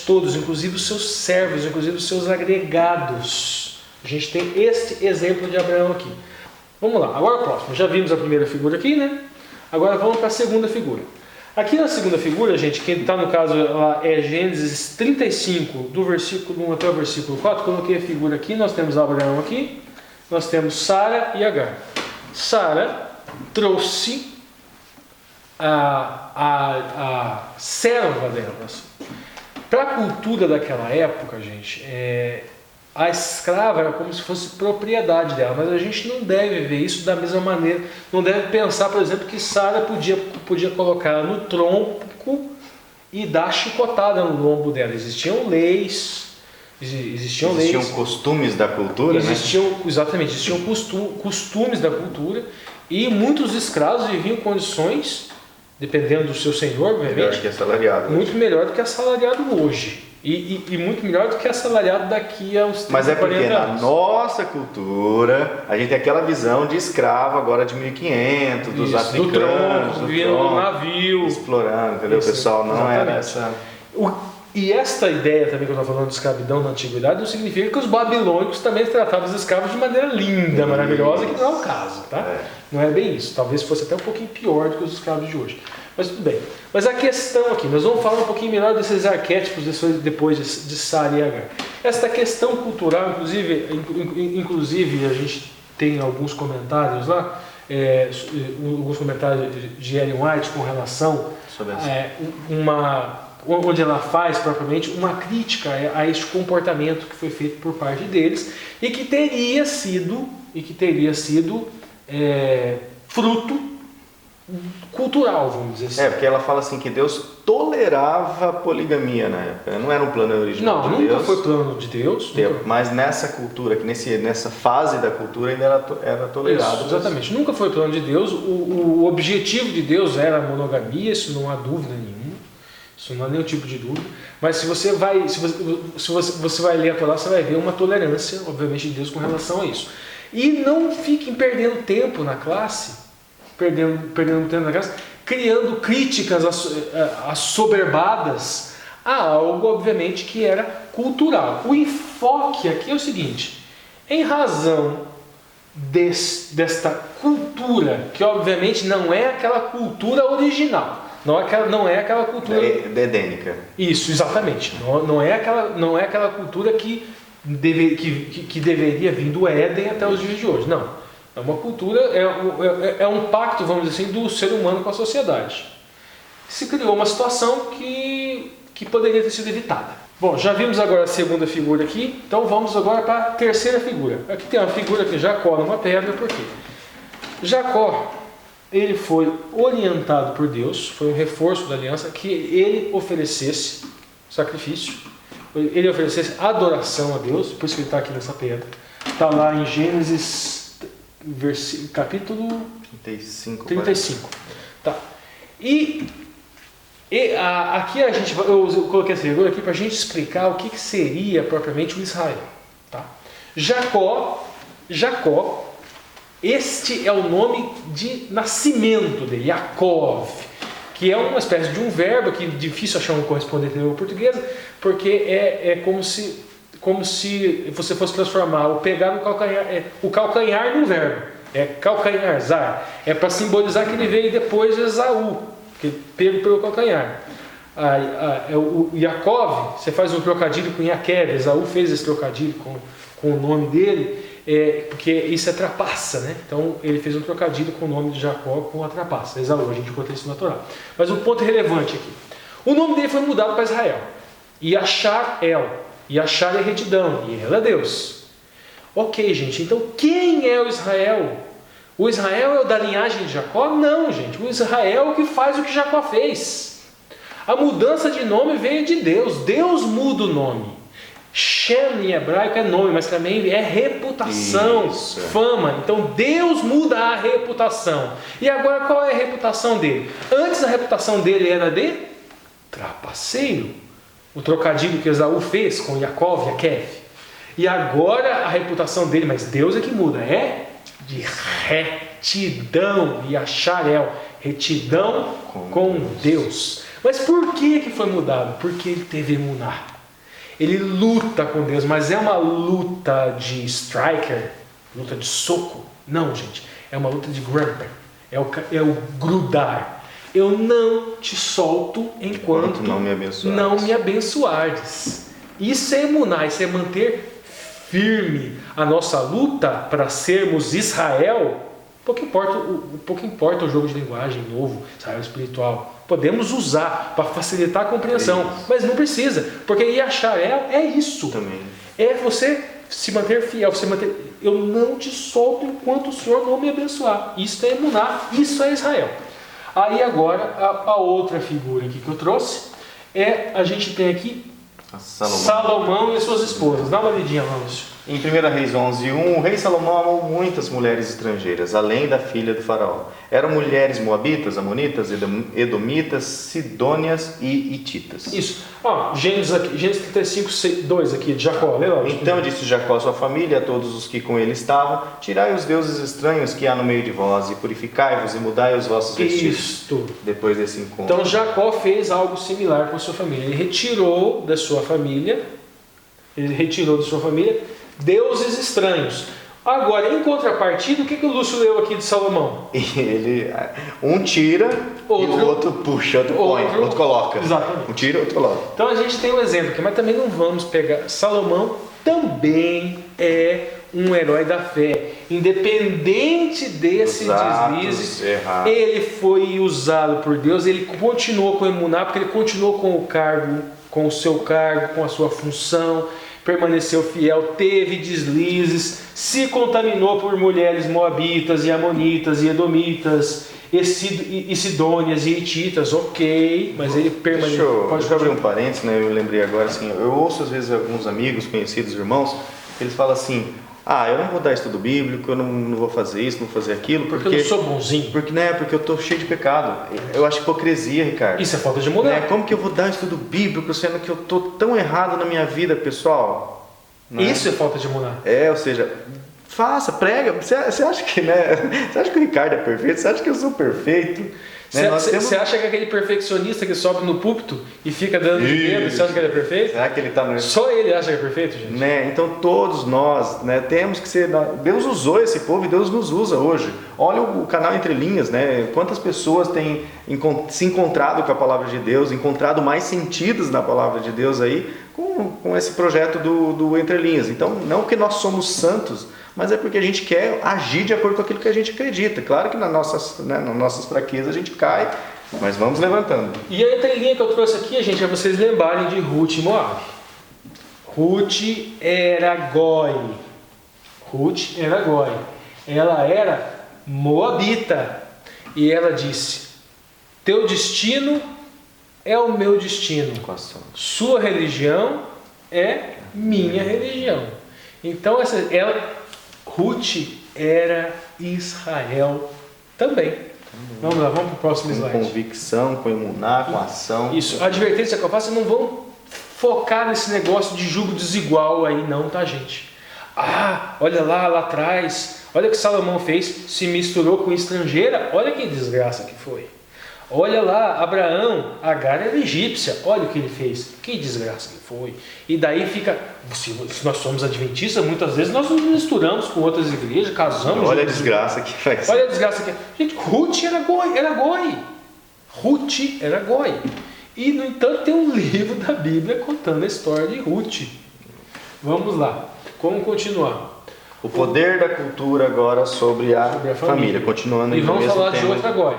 todos, inclusive os seus servos, inclusive os seus agregados. A gente tem este exemplo de Abraão aqui. Vamos lá, agora o próximo. Já vimos a primeira figura aqui, né? Agora vamos para a segunda figura. Aqui na segunda figura, gente, quem está no caso lá é Gênesis 35, do versículo 1 até o versículo 4. Coloquei a figura aqui, nós temos Abraão aqui, nós temos Sara e Agar. Sara trouxe a serva delas. Para a cultura daquela época, gente, a escrava era como se fosse propriedade dela, mas a gente não deve ver isso da mesma maneira. Não deve pensar, por exemplo, que Sara podia colocar ela no tronco e dar chicotada no lombo dela. Existiam leis, existiam costumes da cultura, exatamente, existiam costumes da cultura, e muitos escravos viviam em condições, dependendo do seu senhor, obviamente, muito melhor do que assalariado hoje. E muito melhor do que assalariado daqui a uns 30, Mas é porque 40 na anos. Nossa cultura, a gente tem aquela visão de escravo agora de 1500, dos africanos, do tronco, navio, explorando, entendeu? O pessoal não era essa... E esta ideia também que eu estou falando de escravidão na antiguidade não significa que os babilônicos também tratavam os escravos de maneira linda, maravilhosa, que não é o caso, tá? Não é bem isso. Talvez fosse até um pouquinho pior do que os escravos de hoje. Mas tudo bem. Mas a questão aqui, nós vamos falar um pouquinho melhor desses arquétipos depois de Sara e Agar. Esta questão cultural, inclusive a gente tem alguns comentários lá, alguns comentários de Ellen White com relação a onde ela faz propriamente uma crítica a este comportamento que foi feito por parte deles e que teria sido fruto cultural, vamos dizer assim. Porque ela fala assim que Deus tolerava a poligamia na época. Não era um plano original de Deus. Não, nunca foi plano de Deus. Mas nessa cultura, nessa fase da cultura ainda era tolerado. Isso, exatamente. Nunca foi plano de Deus. O objetivo de Deus era a monogamia, isso não há dúvida nenhuma. Isso não há nenhum tipo de dúvida. Mas se você vai ler a Torá, você vai ver uma tolerância, obviamente, de Deus com relação a isso. E não fiquem perdendo tempo na classe, criando críticas assoberbadas a algo, obviamente, que era cultural. O enfoque aqui é o seguinte: em razão desta cultura, que obviamente não é aquela cultura original, não é aquela cultura edênica. Isso, exatamente. Não é aquela cultura que deveria vir do Éden até os dias de hoje. Não. É uma cultura, é um pacto, vamos dizer assim, do ser humano com a sociedade. Se criou uma situação que poderia ter sido evitada. Bom, já vimos agora a segunda figura aqui, então vamos agora para a terceira figura. Aqui tem uma figura que Jacó numa pedra, por quê? Jacó, ele foi orientado por Deus, foi um reforço da aliança, que ele oferecesse sacrifício, ele oferecesse adoração a Deus, por isso que ele está aqui nessa pedra. Está lá em Gênesis capítulo 35. Tá. E aqui eu coloquei essa figura aqui para a gente explicar o que seria propriamente o Israel. Tá? Jacó, este é o nome de nascimento dele, Yaakov, que é uma espécie de um verbo que é difícil achar um correspondente na língua portuguesa, porque é como se você fosse transformar o calcanhar num verbo. É calcanharzar. É para simbolizar que ele veio depois de Esaú, que pego pelo calcanhar. O Yaakov, você faz um trocadilho com Yaqueb. Esaú fez esse trocadilho com o nome dele, porque isso é trapaça, né? Então ele fez um trocadilho com o nome de Jacó com a trapaça. Esaú, a gente encontra isso na Torá. Mas um ponto relevante aqui: o nome dele foi mudado para Israel. Yashar-El. Yashar é retidão, e El é Deus. Ok, gente, então quem é o Israel? O Israel é o da linhagem de Jacó? Não, gente, o Israel é o que faz o que Jacó fez. A mudança de nome veio de Deus. Deus muda o nome. Shem em hebraico é nome, mas também é reputação, fama. Então Deus muda a reputação. E agora qual é a reputação dele? Antes a reputação dele era de trapaceiro. O trocadilho que Esaú fez com Yaakov, Yaquev. E agora a reputação dele, mas Deus é que muda, é de retidão, Yasharel, retidão com Deus. Mas por que foi mudado? Porque ele teve emuná. Ele luta com Deus, mas é uma luta de striker, luta de soco. Não, gente, é uma luta de grabber, é o grudar. Eu não te solto enquanto não me abençoares. Isso é emuná, isso é manter firme a nossa luta para sermos Israel. Pouco importa o jogo de linguagem novo, Israel espiritual. Podemos usar para facilitar a compreensão, mas não precisa, porque Yasharel é isso. Também. É você se manter fiel, eu não te solto enquanto o Senhor não me abençoar. Isso é emuná, isso é Israel. Aí agora, a outra figura aqui que eu trouxe, a gente tem aqui Salomão e suas esposas. Dá uma lidinha lá, Lúcio. Em 1 Reis 11:1, o rei Salomão amou muitas mulheres estrangeiras, além da filha do faraó. Eram mulheres moabitas, amonitas, edomitas, sidônias e hititas. Isso. Gênesis 35:2 aqui, de Jacó. Lê lá. Então disse Jacó à sua família, a todos os que com ele estavam: tirai os deuses estranhos que há no meio de vós, e purificai-vos e mudai os vossos vestidos. Isto. Depois desse encontro. Então Jacó fez algo similar com a sua família. Ele retirou da sua família deuses estranhos. Agora, em contrapartida, o que o Lúcio leu aqui de Salomão? Um tira e o outro puxa, outro põe, outro coloca. Exatamente. Um tira, outro coloca. Então a gente tem um exemplo aqui, mas também não vamos pegar. Salomão também é um herói da fé. Independente desses deslizes, ele foi usado por Deus, ele continuou com o emuná, porque ele continuou com o cargo, com o seu cargo, com a sua função, permaneceu fiel, teve deslizes, se contaminou por mulheres moabitas e amonitas e edomitas, e sidônias e hititas, ok, mas ele permaneceu. Deixa eu abrir um parênteses, né? Eu lembrei agora, assim, eu ouço às vezes alguns amigos, conhecidos, irmãos, eles falam assim: eu não vou dar estudo bíblico, eu não vou fazer isso, não vou fazer aquilo, porque eu não sou bonzinho. Porque eu estou cheio de pecado. Eu acho hipocrisia, Ricardo. Isso é falta de moral. Como que eu vou dar estudo bíblico sendo que eu estou tão errado na minha vida, pessoal? Isso é falta de moral. Ou seja, faça, prega. Você acha que, Você acha que o Ricardo é perfeito? Você acha que eu sou perfeito? Você acha que aquele perfeccionista que sobe no púlpito e fica dando dinheiro, você acha que ele é perfeito? Será que ele está no... Só ele acha que é perfeito, gente? Então todos nós, temos que ser... Deus usou esse povo e Deus nos usa hoje. Olha o canal Entre Linhas, quantas pessoas têm se encontrado com a palavra de Deus, encontrado mais sentidos na palavra de Deus aí, com esse projeto do Entre Linhas. Então, não que nós somos santos, mas é porque a gente quer agir de acordo com aquilo que a gente acredita. Claro que nas nossas fraquezas a gente cai, mas vamos levantando. E a entrelinha que eu trouxe aqui, gente, é vocês lembrarem de Ruth e Moabe. Ruth era goi. Ela era moabita. E ela disse: teu destino é o meu destino. Sua religião é minha religião. Então, Ruth era Israel também. Vamos lá, vamos para o próximo slide. Com convicção, com emuná, com ação. Isso, a advertência que eu faço: não vão focar nesse negócio de jugo desigual aí não, tá, gente? Olha lá atrás, olha o que Salomão fez, se misturou com estrangeira, olha que desgraça que foi. Olha lá, Abraão, Agar era egípcia, olha o que ele fez, que desgraça que foi. E daí fica, se nós somos adventistas, muitas vezes nós nos misturamos com outras igrejas, casamos. Olha a desgraça que faz. Olha a desgraça que... Gente, Ruth era goi. Ruth era goi. E, no entanto, tem um livro da Bíblia contando a história de Ruth. Vamos lá, como continuar? O poder da cultura agora sobre a família. Continuando. E vamos falar de outra goi.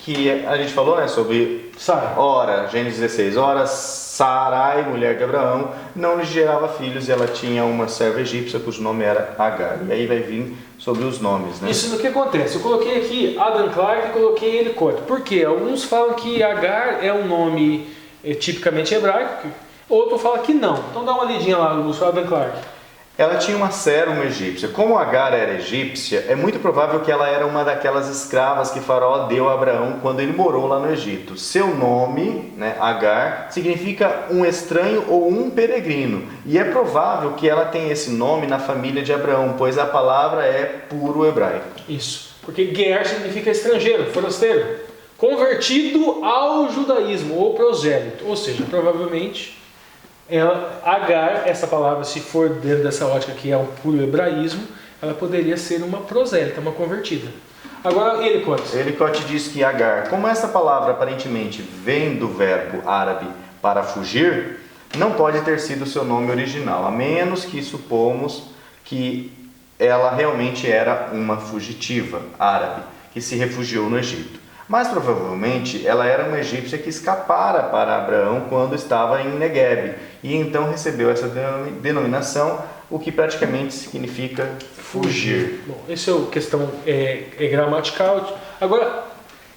Que a gente falou, sobre Sara. Ora, Gênesis 16, ora Sarai, mulher de Abraão, não lhe gerava filhos e ela tinha uma serva egípcia cujo nome era Agar. E aí vai vir sobre os nomes, Isso, o que acontece? Eu coloquei aqui Adam Clarke e coloquei Ellicott. Por quê? Alguns falam que Agar é um nome tipicamente hebraico, outro fala que não. Então dá uma lidinha lá no Adam Clarke. Ela tinha uma serva egípcia. Como Agar era egípcia, é muito provável que ela era uma daquelas escravas que Faraó deu a Abraão quando ele morou lá no Egito. Seu nome, Agar, significa um estranho ou um peregrino. E é provável que ela tenha esse nome na família de Abraão, pois a palavra é puro hebraico. Isso, porque Ger significa estrangeiro, forasteiro, convertido ao judaísmo ou prosélito. Ou seja, provavelmente... Agar, essa palavra, se for dentro dessa ótica que é o puro hebraísmo, ela poderia ser uma prosélita, uma convertida. Agora, Ellicott diz que Agar, como essa palavra aparentemente vem do verbo árabe para fugir, não pode ter sido seu nome original, a menos que supomos que ela realmente era uma fugitiva árabe, que se refugiou no Egito. Mas provavelmente ela era uma egípcia que escapara para Abraão quando estava em Negueb e então recebeu essa denominação, o que praticamente significa fugir. Bom, essa é a questão gramatical. Agora,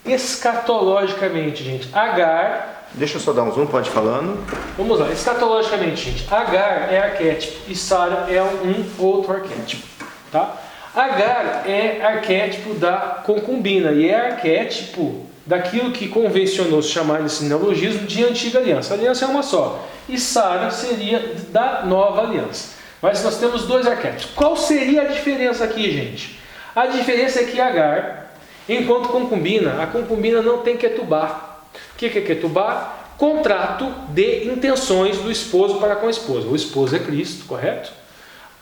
escatologicamente, gente, Agar... Deixa eu só dar um zoom, pode ir falando. Vamos lá, escatologicamente, gente, Agar é arquétipo e Sara é um outro arquétipo, tá? Agar é arquétipo da concubina e é arquétipo daquilo que convencionou se chamar nesse neologismo de antiga aliança. A aliança é uma só. E Sara seria da nova aliança. Mas nós temos dois arquétipos. Qual seria a diferença aqui, gente? A diferença é que Agar, enquanto concubina, a concubina não tem ketubá. O que é ketubá? Contrato de intenções do esposo para com a esposa. O esposo é Cristo, correto?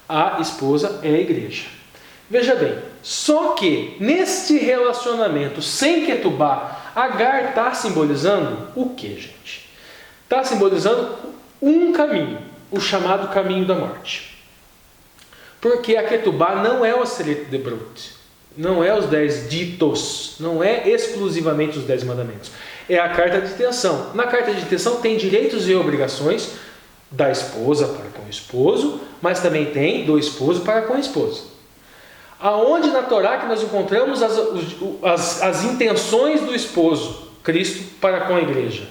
A esposa é a igreja. Veja bem, só que neste relacionamento sem ketubá, Agar está simbolizando o que, gente? Está simbolizando um caminho, o chamado caminho da morte. Porque a Ketubá não é o Aseret de Brot, não é os 10 ditos, não é exclusivamente os 10 mandamentos. É a carta de intenção. Na carta de intenção tem direitos e obrigações da esposa para com o esposo, mas também tem do esposo para com a esposa. Aonde na Torá que nós encontramos as intenções do esposo, Cristo, para com a igreja?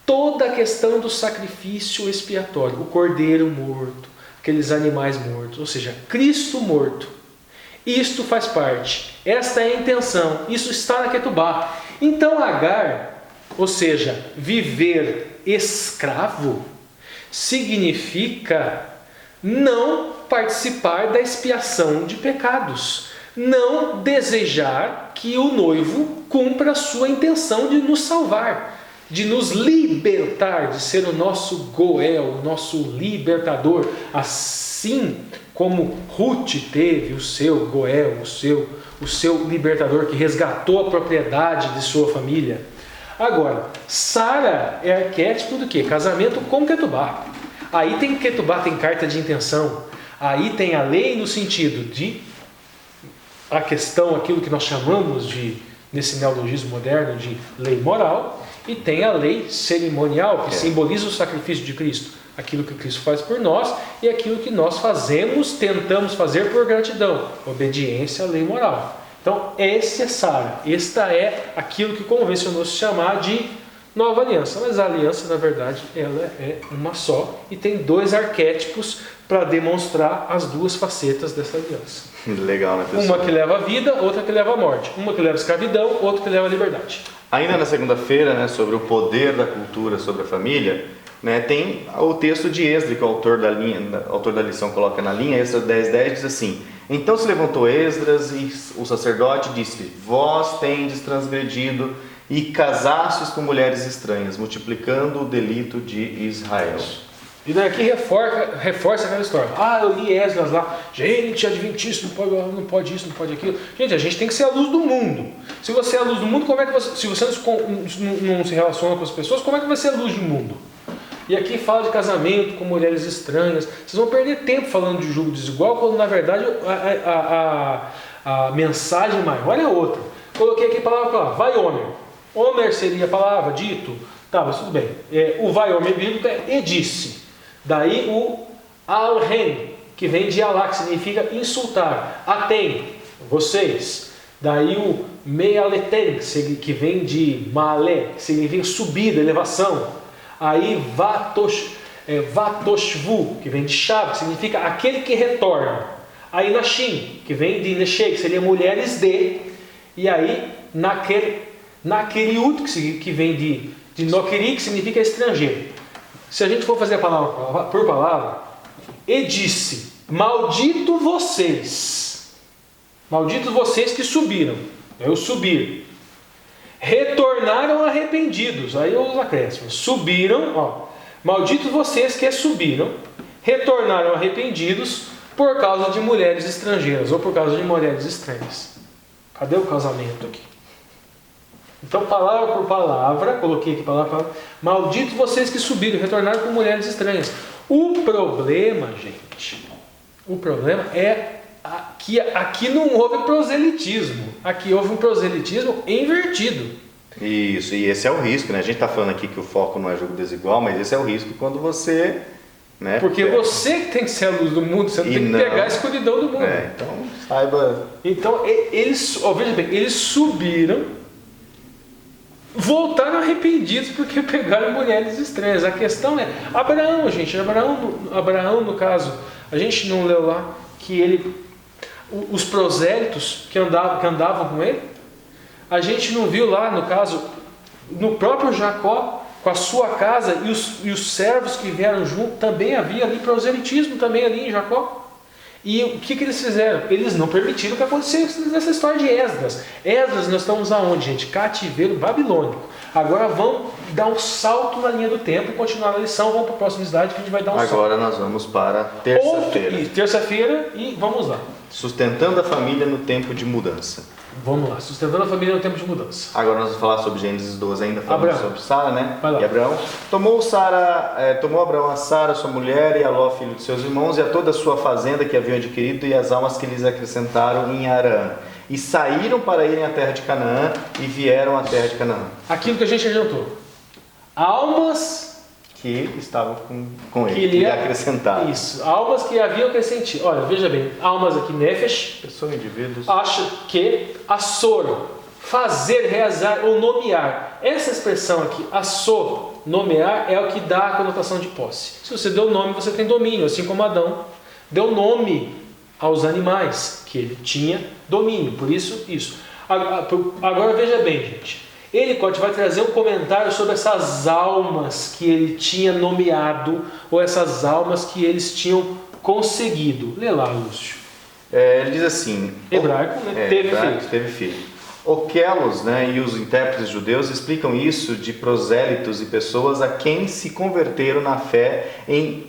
Toda a questão do sacrifício expiatório, o cordeiro morto, aqueles animais mortos, ou seja, Cristo morto. Isto faz parte, esta é a intenção, isso está na Ketubá. Então Agar, ou seja, viver escravo, significa não participar da expiação de pecados, não desejar que o noivo cumpra a sua intenção de nos salvar, de nos libertar, de ser o nosso Goel, o nosso libertador, assim como Ruth teve o seu Goel, o seu libertador que resgatou a propriedade de sua família. Agora, Sara é arquétipo do quê? Casamento com Ketubá. Aí tem Ketubá, tem carta de intenção. Aí tem a lei no sentido de a questão, aquilo que nós chamamos de, nesse neologismo moderno, de lei moral. E tem a lei cerimonial, que simboliza o sacrifício de Cristo. Aquilo que Cristo faz por nós e aquilo que nós fazemos, tentamos fazer por gratidão. Obediência à lei moral. Então, esse é Sara. Esta é aquilo que convencionou se chamar de nova aliança. Mas a aliança, na verdade, ela é uma só. E tem 2 arquétipos para demonstrar as 2 facetas dessa aliança. Legal, né, pessoal? Uma que leva à vida, outra que leva à morte. Uma que leva à escravidão, outra que leva à liberdade. Ainda na segunda-feira, né, sobre o poder da cultura sobre a família, né, tem o texto de Esdras, que o autor da lição coloca na linha. Esdras 10:10 diz assim: então se levantou Esdras e o sacerdote disse: vós tendes transgredido e casastes com mulheres estranhas, multiplicando o delito de Israel. E daqui reforça aquela história. Ah, eu li Esdras lá. Gente, adventista, não pode isso, não pode aquilo. Gente, a gente tem que ser a luz do mundo. Se você é a luz do mundo, como é que você, se você não se relaciona com as pessoas, como é que vai ser a luz do mundo? E aqui fala de casamento com mulheres estranhas. Vocês vão perder tempo falando de julgo desigual, quando na verdade a mensagem maior é outra. Coloquei aqui palavra, vai Homer. Homer seria a palavra, dito. Tá, mas tudo bem. O vai Homer bíblico é edisse. Daí o alhen, que vem de alá, que significa insultar. Atem, vocês. Daí o mealeten, que vem de malé, que significa subida, elevação. Aí vatoshvu, que vem de chave, que significa aquele que retorna. Aí nashim, que vem de neshê, que seria mulheres de. E aí nakeriut, que vem de nokeri, que significa estrangeiro. Se a gente for fazer a palavra por palavra, e disse: maldito vocês que subiram. Eu subir. Retornaram arrependidos. Aí os acréscimos. Subiram, malditos vocês que subiram, retornaram arrependidos por causa de mulheres estrangeiras ou por causa de mulheres estranhas. Cadê o casamento aqui? Então, palavra por palavra, coloquei aqui palavra por palavra. Malditos vocês que subiram, retornaram com mulheres estranhas. O problema, gente, é que aqui não houve proselitismo. Aqui houve um proselitismo invertido. Isso, e esse é o risco, né? A gente está falando aqui que o foco não é jogo desigual, mas esse é o risco quando você... né, porque você que tem que ser a luz do mundo, você não tem que pegar a escuridão do mundo. Então, saiba... Então, veja bem, eles subiram, voltaram arrependidos porque pegaram mulheres estranhas. A questão é, Abraão, gente, Abraão no caso, a gente não leu lá que os prosélitos que andavam com ele, a gente não viu lá no caso, no próprio Jacó, com a sua casa e os servos que vieram junto, também havia ali proselitismo também ali em Jacó. E o que eles fizeram? Eles não permitiram que acontecesse nessa história de Esdras. Esdras, nós estamos aonde, gente? Cativeiro babilônico. Agora vamos dar um salto na linha do tempo e continuar a lição. Vamos para a próxima slide que a gente vai dar um salto. Agora nós vamos para terça-feira. Terça-feira e vamos lá. Sustentando a família no tempo de mudança. Vamos lá, sustentando a família no tempo de mudança. Agora nós vamos falar sobre Gênesis 12 ainda, falando Abraão. sobre Sara, né? Vai lá. E Abraão. Tomou Abraão a Sara, sua mulher, e a Ló, filho de seus irmãos, e a toda a sua fazenda que haviam adquirido, e as almas que lhes acrescentaram em Harã. E saíram para irem à terra de Canaã, e vieram à terra de Canaã. Aquilo que a gente adiantou. Almas Que estavam com que ele, que lhe acrescentaram. Isso, almas que haviam acrescentado. Olha, veja bem, almas aqui, nefesh, Pessoas, indivíduos. acha que assor, fazer, realizar ou nomear. Essa expressão aqui, assor, nomear, é o que dá a conotação de posse. Se você deu nome, você tem domínio, assim como Adão deu nome aos animais, que ele tinha domínio, por isso. Agora veja bem, gente. Elicote vai trazer um comentário sobre essas almas que ele tinha nomeado, ou essas almas que eles tinham conseguido. Lê lá, Lúcio. Ele diz assim... Hebraico, né? Teve filho. Oquelos, né, e os intérpretes judeus explicam isso de prosélitos e pessoas a quem se converteram na fé em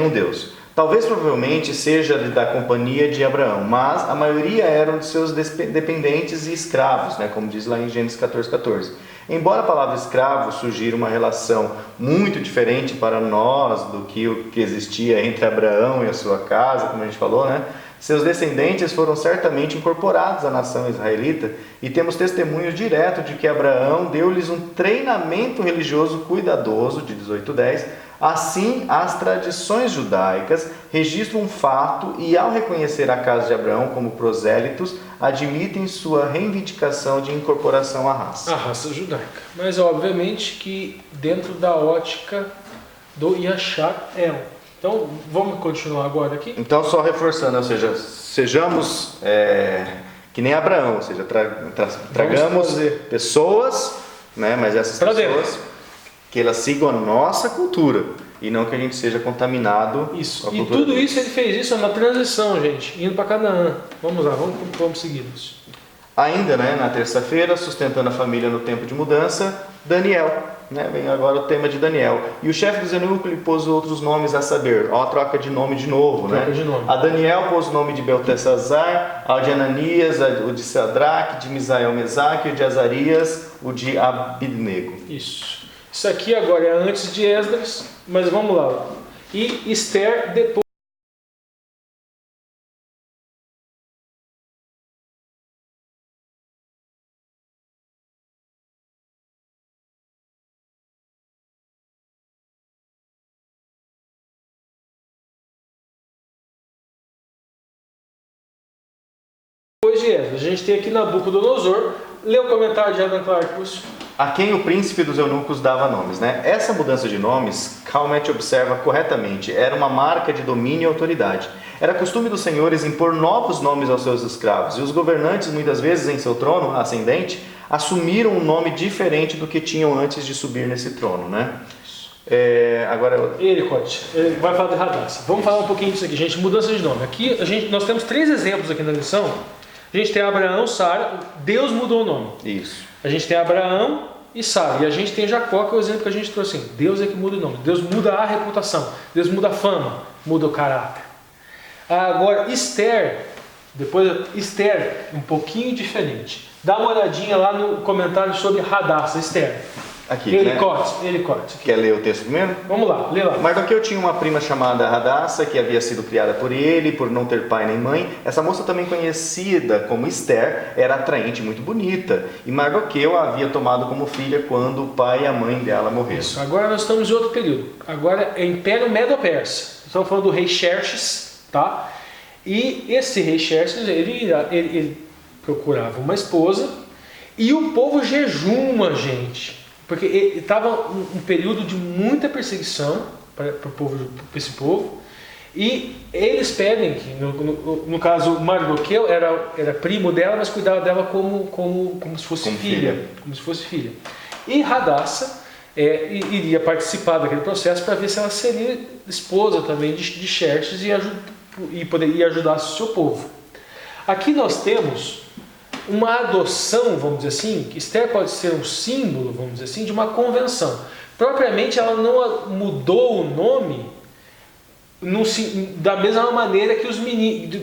um Deus. Talvez provavelmente seja da companhia de Abraão, mas a maioria eram de seus dependentes e escravos, né, como diz lá em Gênesis 14:14. Embora a palavra escravo sugira uma relação muito diferente para nós do que o que existia entre Abraão e a sua casa, como a gente falou, né? Seus descendentes foram certamente incorporados à nação israelita e temos testemunhos diretos de que Abraão deu-lhes um treinamento religioso cuidadoso, de 18:10. Assim, as tradições judaicas registram um fato e, ao reconhecer a casa de Abraão como prosélitos, admitem sua reivindicação de incorporação à raça. A raça judaica. Mas, obviamente, que dentro da ótica do Yashar El. Então, vamos continuar agora aqui? Então, só reforçando, ou seja, sejamos que nem Abraão, ou seja, tragamos pessoas, né, mas essas pessoas... que elas sigam a nossa cultura e não que a gente seja contaminado isso. com a E cultura tudo deles. isso ele fez isso na transição, gente, indo para Canaã. Vamos lá, vamos seguir isso. Ainda, né, na terça-feira, sustentando a família no tempo de mudança, Daniel, né, vem agora o tema de Daniel. E o chefe dos eunucos lhe pôs outros nomes a saber. Ó, a troca de nome de novo, né? De nome. A Daniel pôs o nome de Beltesazar, ao de Ananias, o de Sadraque, de Misael Mesaque, o de Azarias, o de Abidnego. Isso. Isso aqui agora é antes de Esdras, mas vamos lá. E Esther depois. Depois de Esdras, a gente tem aqui Nabucodonosor. Lê o comentário de Adam Clark, Lúcio. A quem o príncipe dos eunucos dava nomes, né? Essa mudança de nomes, Calmette observa corretamente, era uma marca de domínio e autoridade. Era costume dos senhores impor novos nomes aos seus escravos, e os governantes, muitas vezes em seu trono ascendente, assumiram um nome diferente do que tinham antes de subir nesse trono, né? Agora... Elicote, ele vai falar de Hadassah. Vamos falar um pouquinho disso aqui, gente, mudança de nome. Aqui nós temos 3 exemplos aqui na lição. A gente tem Abraão, Sara, Deus mudou o nome. Isso. A gente tem Abraão e Sara. E a gente tem Jacó, que é o exemplo que a gente trouxe. Assim, Deus é que muda o nome. Deus muda a reputação. Deus muda a fama. Muda o caráter. Agora, Esther. Esther, um pouquinho diferente. Dá uma olhadinha lá no comentário sobre Hadassah, Esther. Aqui, Elicote. Quer ler o texto primeiro? Vamos lá, lê lá. Mardoqueu tinha uma prima chamada Hadassah, que havia sido criada por ele, por não ter pai nem mãe. Essa moça, também conhecida como Esther, era atraente e muito bonita. E Mardoqueu a havia tomado como filha quando o pai e a mãe dela morreram. Isso, agora nós estamos em outro período. Agora é Império Medo-Persa. Estamos falando do rei Xerxes, tá? E esse rei Xerxes, ele procurava uma esposa e o povo jejuma, gente. Porque estava um período de muita perseguição para esse povo. E eles pedem, que no caso Mardoqueu era primo dela, mas cuidava dela como se fosse filha. Como se fosse filha. E Hadassah iria participar daquele processo para ver se ela seria esposa também de Xerxes e poderia ajudar o seu povo. Aqui nós temos uma adoção, vamos dizer assim, que Esther pode ser um símbolo, vamos dizer assim, de uma convenção. Propriamente ela não mudou o nome da mesma maneira que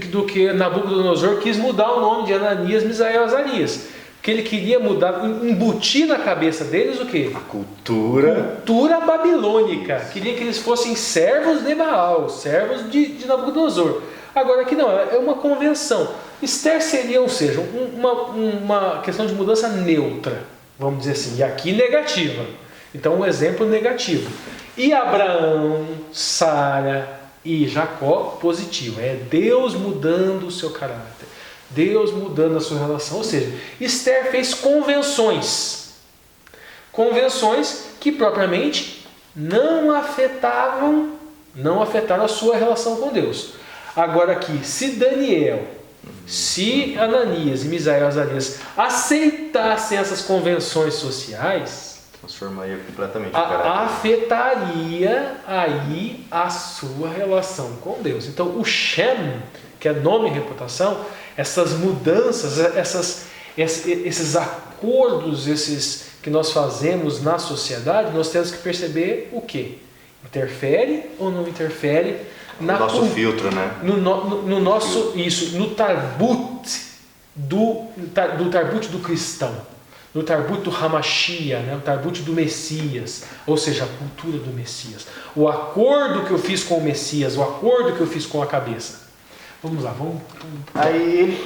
do que Nabucodonosor quis mudar o nome de Ananias, Misael e Azarias. Porque ele queria mudar, embutir na cabeça deles o quê? A cultura babilônica. Queria que eles fossem servos de Baal, servos de Nabucodonosor. Agora aqui não, é uma convenção. Esther seria, ou seja, uma questão de mudança neutra, vamos dizer assim, e aqui negativa. Então um exemplo negativo. E Abraão, Sara e Jacó, positivo. É Deus mudando o seu caráter. Deus mudando a sua relação. Ou seja, Esther fez convenções. Convenções que propriamente não afetaram a sua relação com Deus. Agora aqui, se Daniel, se Ananias e Misael e Azarias aceitassem essas convenções sociais, transformaria completamente o afetaria aí a sua relação com Deus. Então o Shem, que é nome e reputação, essas mudanças, esses acordos, esses que nós fazemos na sociedade, nós temos que perceber o quê? Interfere ou não interfere no nosso filtro, né? No nosso, isso, no tarbut do tarbut do cristão, no tarbut do Hamashia, né? O tarbut do Messias, ou seja, a cultura do Messias, o acordo que eu fiz com o Messias, o acordo que eu fiz com a cabeça. Vamos lá, vamos. Aí ele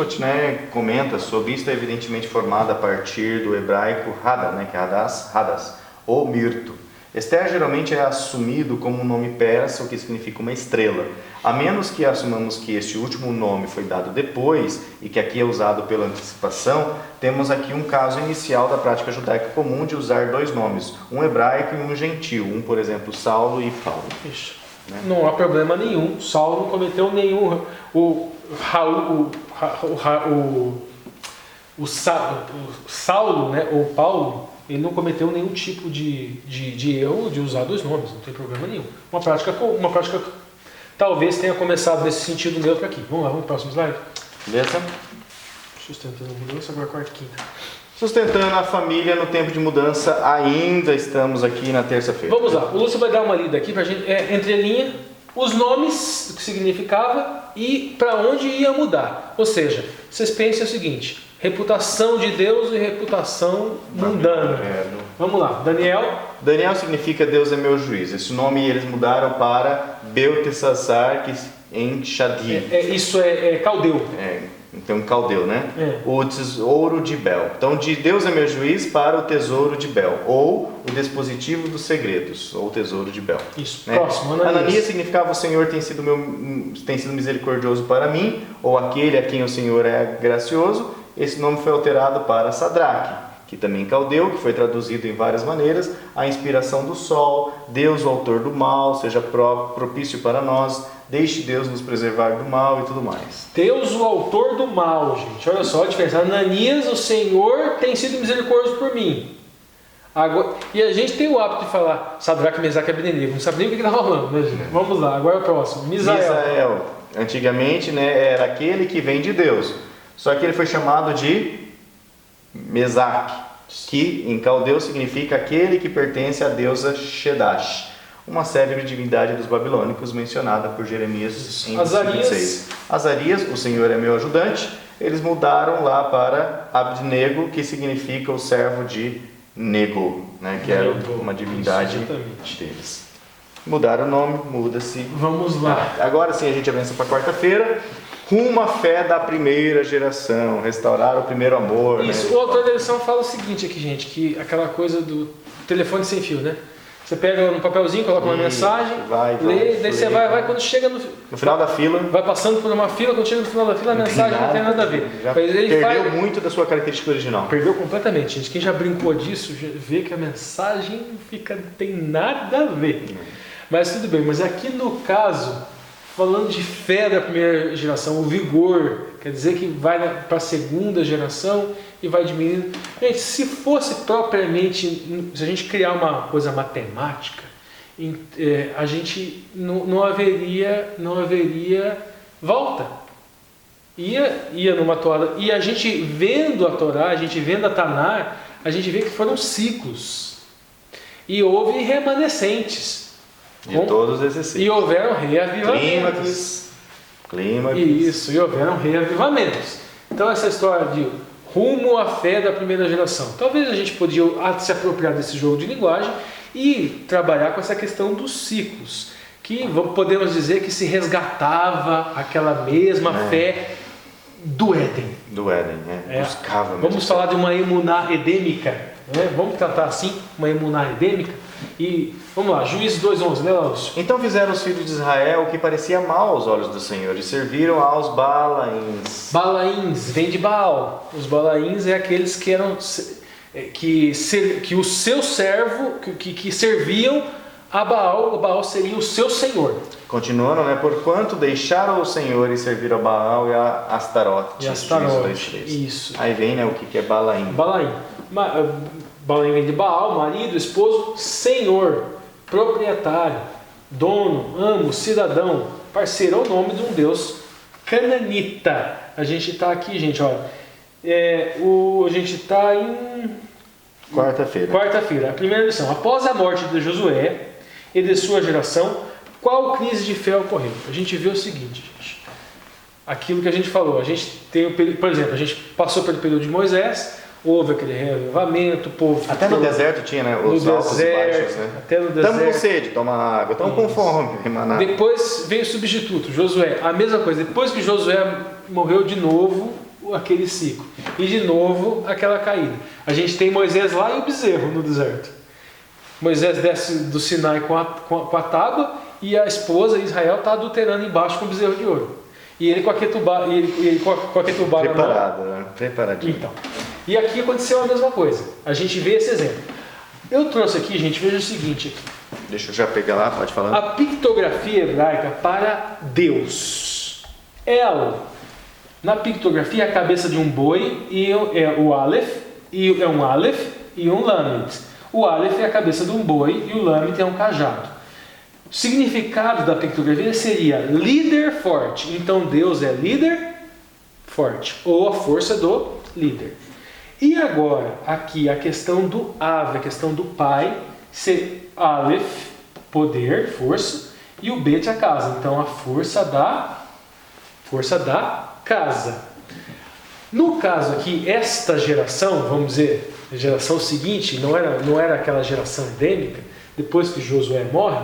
comenta sobre isso, evidentemente formado a partir do hebraico Hadá, né? Que é Hadas, ou mirto. Esther geralmente é assumido como um nome persa, o que significa uma estrela. A menos que assumamos que este último nome foi dado depois e que aqui é usado pela antecipação, temos aqui um caso inicial da prática judaica comum de usar dois nomes, um hebraico e um gentil, por exemplo, Saulo e Paulo. Isso. Não há problema nenhum, Saulo não cometeu nenhum. O Saulo, né, ou Paulo, ele não cometeu nenhum tipo de erro de usar dois nomes, não tem problema nenhum. Uma prática talvez tenha começado nesse sentido neutro aqui. Vamos lá, vamos para o próximo slide. Beleza? Sustentando a mudança, agora quarta e quinta. Sustentando a família no tempo de mudança, ainda estamos aqui na terça-feira. Vamos lá, o Lúcio vai dar uma lida aqui para a gente, entrelinha, os nomes, o que significava e para onde ia mudar. Ou seja, vocês pensem o seguinte: reputação de Deus e reputação mundana. Vamos lá, Daniel significa Deus é meu juiz. Esse nome eles mudaram para Beltesazar, que em Xadi. Isso é caldeu. Então caldeu, né? O tesouro de Bel. Então de Deus é meu juiz para o tesouro de Bel. Ou o dispositivo dos segredos, ou o tesouro de Bel. Isso, né? Próximo, Ananias significava o Senhor tem sido misericordioso para mim, ou aquele a quem o Senhor é gracioso. Esse nome foi alterado para Sadraque, que também caldeu, que foi traduzido em várias maneiras: a inspiração do sol, Deus o autor do mal, seja propício para nós, deixe Deus nos preservar do mal e tudo mais. Deus o autor do mal, gente, olha só a diferença. Ananias, o Senhor tem sido misericordioso por mim. Agora, e a gente tem o hábito de falar Sadraque, Mesaque e Abednego, não sabe nem o que está falando, né, gente? Vamos lá, agora é o próximo. Misael, antigamente, né, era aquele que vem de Deus, só que ele foi chamado de Mesaque, que em caldeu significa aquele que pertence à deusa Shedash, uma célebre divindade dos babilônicos mencionada por Jeremias em 26. Azarias, o Senhor é meu ajudante. Eles mudaram lá para Abednego, que significa o servo de Nego, né, que era uma divindade deles. Mudaram o nome, muda-se. Vamos lá. Agora sim a gente avança para quarta-feira. Rumo à fé da primeira geração, restaurar o primeiro amor. Isso, né? o autor da lição fala o seguinte aqui, gente, que aquela coisa do telefone sem fio, né? Você pega um papelzinho, coloca uma mensagem, lê, daí você vai, quando chega no final da fila, vai passando por uma fila, quando chega no final da fila, a mensagem não tem nada a ver. Perdeu muito da sua característica original. Perdeu completamente, gente. Quem já brincou disso, vê que a mensagem não tem nada a ver. Mas tudo bem, mas aqui no caso, falando de fé da primeira geração, o vigor, quer dizer que vai para a segunda geração e vai diminuindo. Gente, se fosse propriamente, se a gente criar uma coisa matemática, a gente não haveria volta. Ia numa Torá, e a gente vendo a Torá, a gente vendo a Tanar, a gente vê que foram ciclos. E houve remanescentes. De todos esses ciclos. E houveram reavivamentos. Clímax. Isso, e houveram reavivamentos. Então essa história de rumo à fé da primeira geração. Talvez a gente podia se apropriar desse jogo de linguagem e trabalhar com essa questão dos ciclos. Que podemos dizer que se resgatava aquela mesma fé do Éden. Do Éden, né? Buscava mesmo. Vamos falar de uma emuná edêmica, né? Vamos tratar assim, uma emuná edêmica. E vamos lá, Juízes 2:11, né, Lúcio? Então fizeram os filhos de Israel o que parecia mal aos olhos do Senhor e serviram aos Balaíns. Balaíns, vem de Baal. Os Balaíns é aqueles que eram que o seu servo, que serviam a Baal. O Baal seria o seu senhor. Continuando, né? Porquanto deixaram o Senhor e serviram a Baal e a Astarote. E Astarote, isso. Aí vem, né, o que é Balaim. Balaim. Balaim vem de Baal, marido, esposo, senhor, proprietário, dono, amo, cidadão, parceiro, é o nome de um deus cananita. A gente está aqui, gente, olha. A gente está em quarta-feira, a primeira lição. Após a morte de Josué e de sua geração, qual crise de fé ocorreu? A gente vê o seguinte, gente. Aquilo que a gente falou, a gente tem, por exemplo, a gente passou pelo período de Moisés, houve aquele reavivamento, o povo... Até no deserto tinha, né? Os altos e baixos, né? Até no deserto. Estamos com sede, toma água. Estamos com fome, maná. Depois veio o substituto, Josué. A mesma coisa. Depois que Josué morreu, de novo aquele ciclo. E de novo aquela caída. A gente tem Moisés lá e o bezerro no deserto. Moisés desce do Sinai com a tábua e a esposa Israel está adulterando embaixo com o bezerro de ouro. E ele com a ketubá, preparado, né? Preparadinho. Então. E aqui aconteceu a mesma coisa. A gente vê esse exemplo. Eu trouxe aqui, gente, veja o seguinte aqui. Deixa eu já pegar lá, pode falar. A pictografia hebraica para Deus. Na pictografia, a cabeça de um boi e é o Aleph, e é um Aleph e um Lamed. O Aleph é a cabeça de um boi e o Lamed é um cajado. O significado da pictografia seria líder forte. Então Deus é líder forte, ou a força do líder. E agora, aqui a questão do Ave, a questão do pai, ser Aleph, poder, força, e o Bet, a casa. Então a força da casa. No caso aqui, esta geração, vamos dizer, a geração seguinte, não era aquela geração endêmica, depois que Josué morre,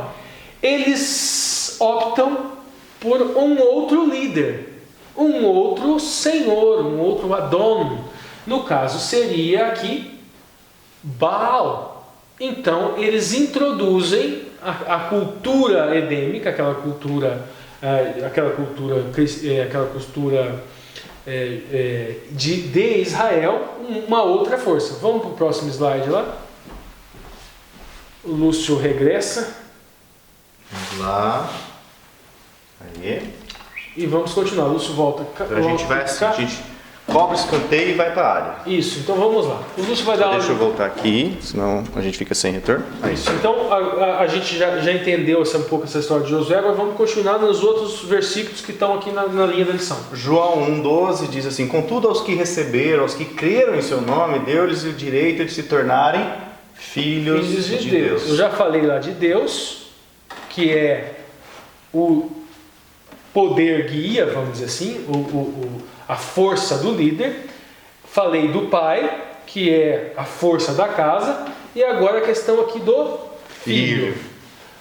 eles optam por um outro líder, um outro senhor, um outro Adon. No caso seria aqui Baal. Então eles introduzem a cultura edêmica, aquela cultura de Israel, uma outra força. Vamos para o próximo slide lá. O Lúcio regressa. Vamos lá. Aí. E vamos continuar. O Lúcio volta. Então a gente vai assim, a gente cobra o escanteio e vai para a área. Isso, então vamos lá. O Lúcio vai dar Deixa eu voltar aqui, senão a gente fica sem retorno. Aí. Isso, então a gente já entendeu um pouco essa história de Josué, agora vamos continuar nos outros versículos que estão aqui na linha da lição. João 1,12 diz assim: contudo aos que receberam, aos que creram em seu nome, deu-lhes o direito de se tornarem filhos de Deus. Eu já falei lá de Deus, que é o poder guia, vamos dizer assim, a força do líder. Falei do pai, que é a força da casa, e agora a questão aqui do filho.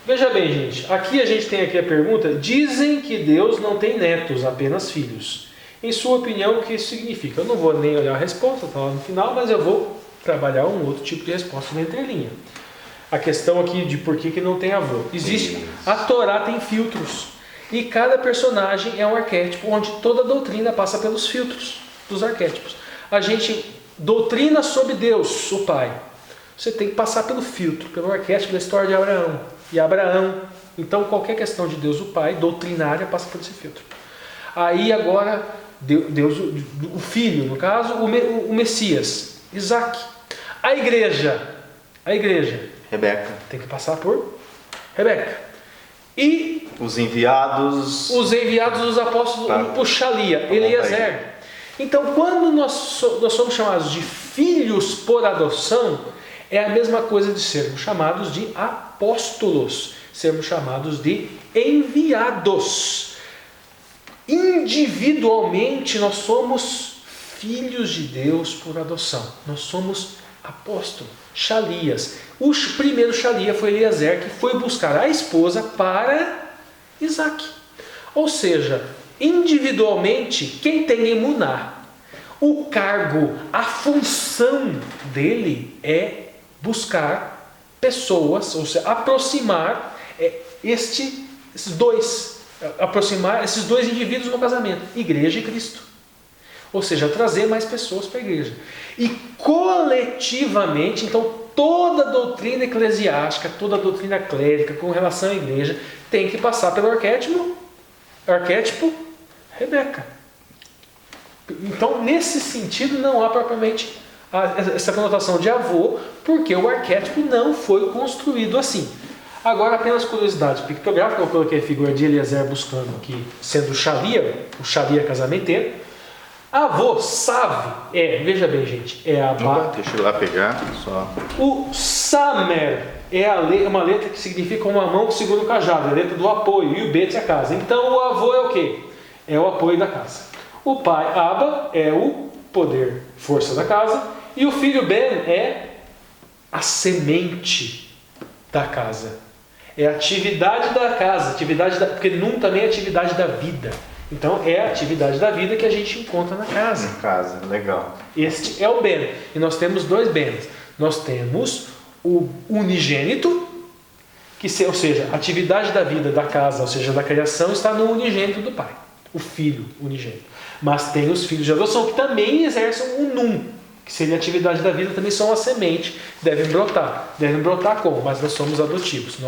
Veja bem, gente, aqui a gente tem aqui a pergunta: dizem que Deus não tem netos, apenas filhos. Em sua opinião, o que isso significa? Eu não vou nem olhar a resposta, está lá no final, mas eu vou trabalhar um outro tipo de resposta na entrelinha. A questão aqui de por que não tem avô. Existe, a Torá tem filtros, e cada personagem é um arquétipo, onde toda doutrina passa pelos filtros dos arquétipos. A gente doutrina sobre Deus, o Pai. Você tem que passar pelo filtro, pelo arquétipo da história de Abraão. E Abraão, então qualquer questão de Deus, o Pai, doutrinária, passa por esse filtro. Aí agora, Deus, o Filho, no caso, o Messias, Isaac. A igreja, Rebeca. Tem que passar por Rebeca. E os enviados dos apóstolos, o Shalia, Eliezer. Então, quando nós somos chamados de filhos por adoção, É a mesma coisa de sermos chamados de apóstolos, sermos chamados de enviados. Individualmente nós somos filhos de Deus por adoção. Nós somos apóstolos, Xalias. O primeiro Xalia foi Eliezer, que foi buscar a esposa para Isaac. Ou seja, individualmente, quem tem emuná, o cargo, a função dele é buscar pessoas, ou seja, aproximar esses dois indivíduos no casamento, igreja e Cristo. Ou seja, trazer mais pessoas para a igreja. E coletivamente, então, toda a doutrina eclesiástica, toda a doutrina clérica com relação à igreja tem que passar pelo arquétipo Rebeca. Então, nesse sentido, não há propriamente essa conotação de avô, porque o arquétipo não foi construído assim. Agora, apenas curiosidade pictográfica, eu coloquei a figura de Eliezer buscando aqui, sendo o Xalia casamenteiro. Avô, Sav, veja bem, gente, é a deixa eu lá pegar, só. O Samer é uma letra que significa uma mão que segura o cajado, é a letra do apoio, e o Bet é a casa. Então, o avô é o quê? É o apoio da casa. O pai, Abba, é o poder, força da casa, e o filho Ben é a semente da casa. É a atividade da casa, porque Nun também é atividade da vida. Então é a atividade da vida que a gente encontra na casa. Casa, legal. Este é o Ben. E nós temos dois Bens. Nós temos o unigênito, ou seja, a atividade da vida da casa, ou seja, da criação, está no unigênito do pai. O filho unigênito. Mas tem os filhos de adoção que também exercem o Nun, que seria a atividade da vida, também são a semente, devem brotar. Devem brotar como? Mas nós somos adotivos.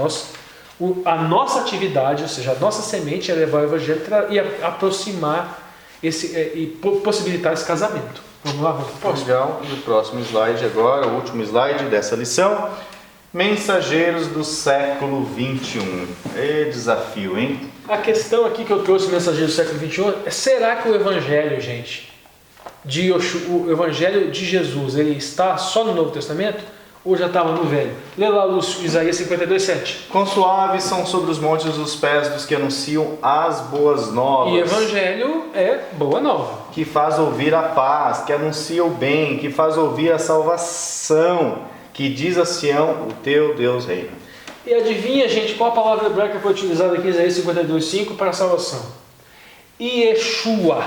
A nossa atividade, ou seja, a nossa semente é levar o evangelho e aproximar e possibilitar esse casamento. Vamos lá, vamos. Legal. E o próximo slide agora, o último slide dessa lição. Mensageiros do século 21. Desafio, hein? A questão aqui que eu trouxe, mensageiros do século 21, é: será que o evangelho, gente, o evangelho de Jesus, ele está só no Novo Testamento? Ou já estava no Velho? Lê lá, Lúcio, Isaías 52:7. Quão suaves são sobre os montes os pés dos que anunciam as boas novas. E evangelho é boa nova. Que faz ouvir a paz, que anuncia o bem, que faz ouvir a salvação, que diz a Sião, o teu Deus reina. E adivinha, gente, qual a palavra hebraica que foi utilizada aqui em Isaías 52:5 para a salvação? Yeshua.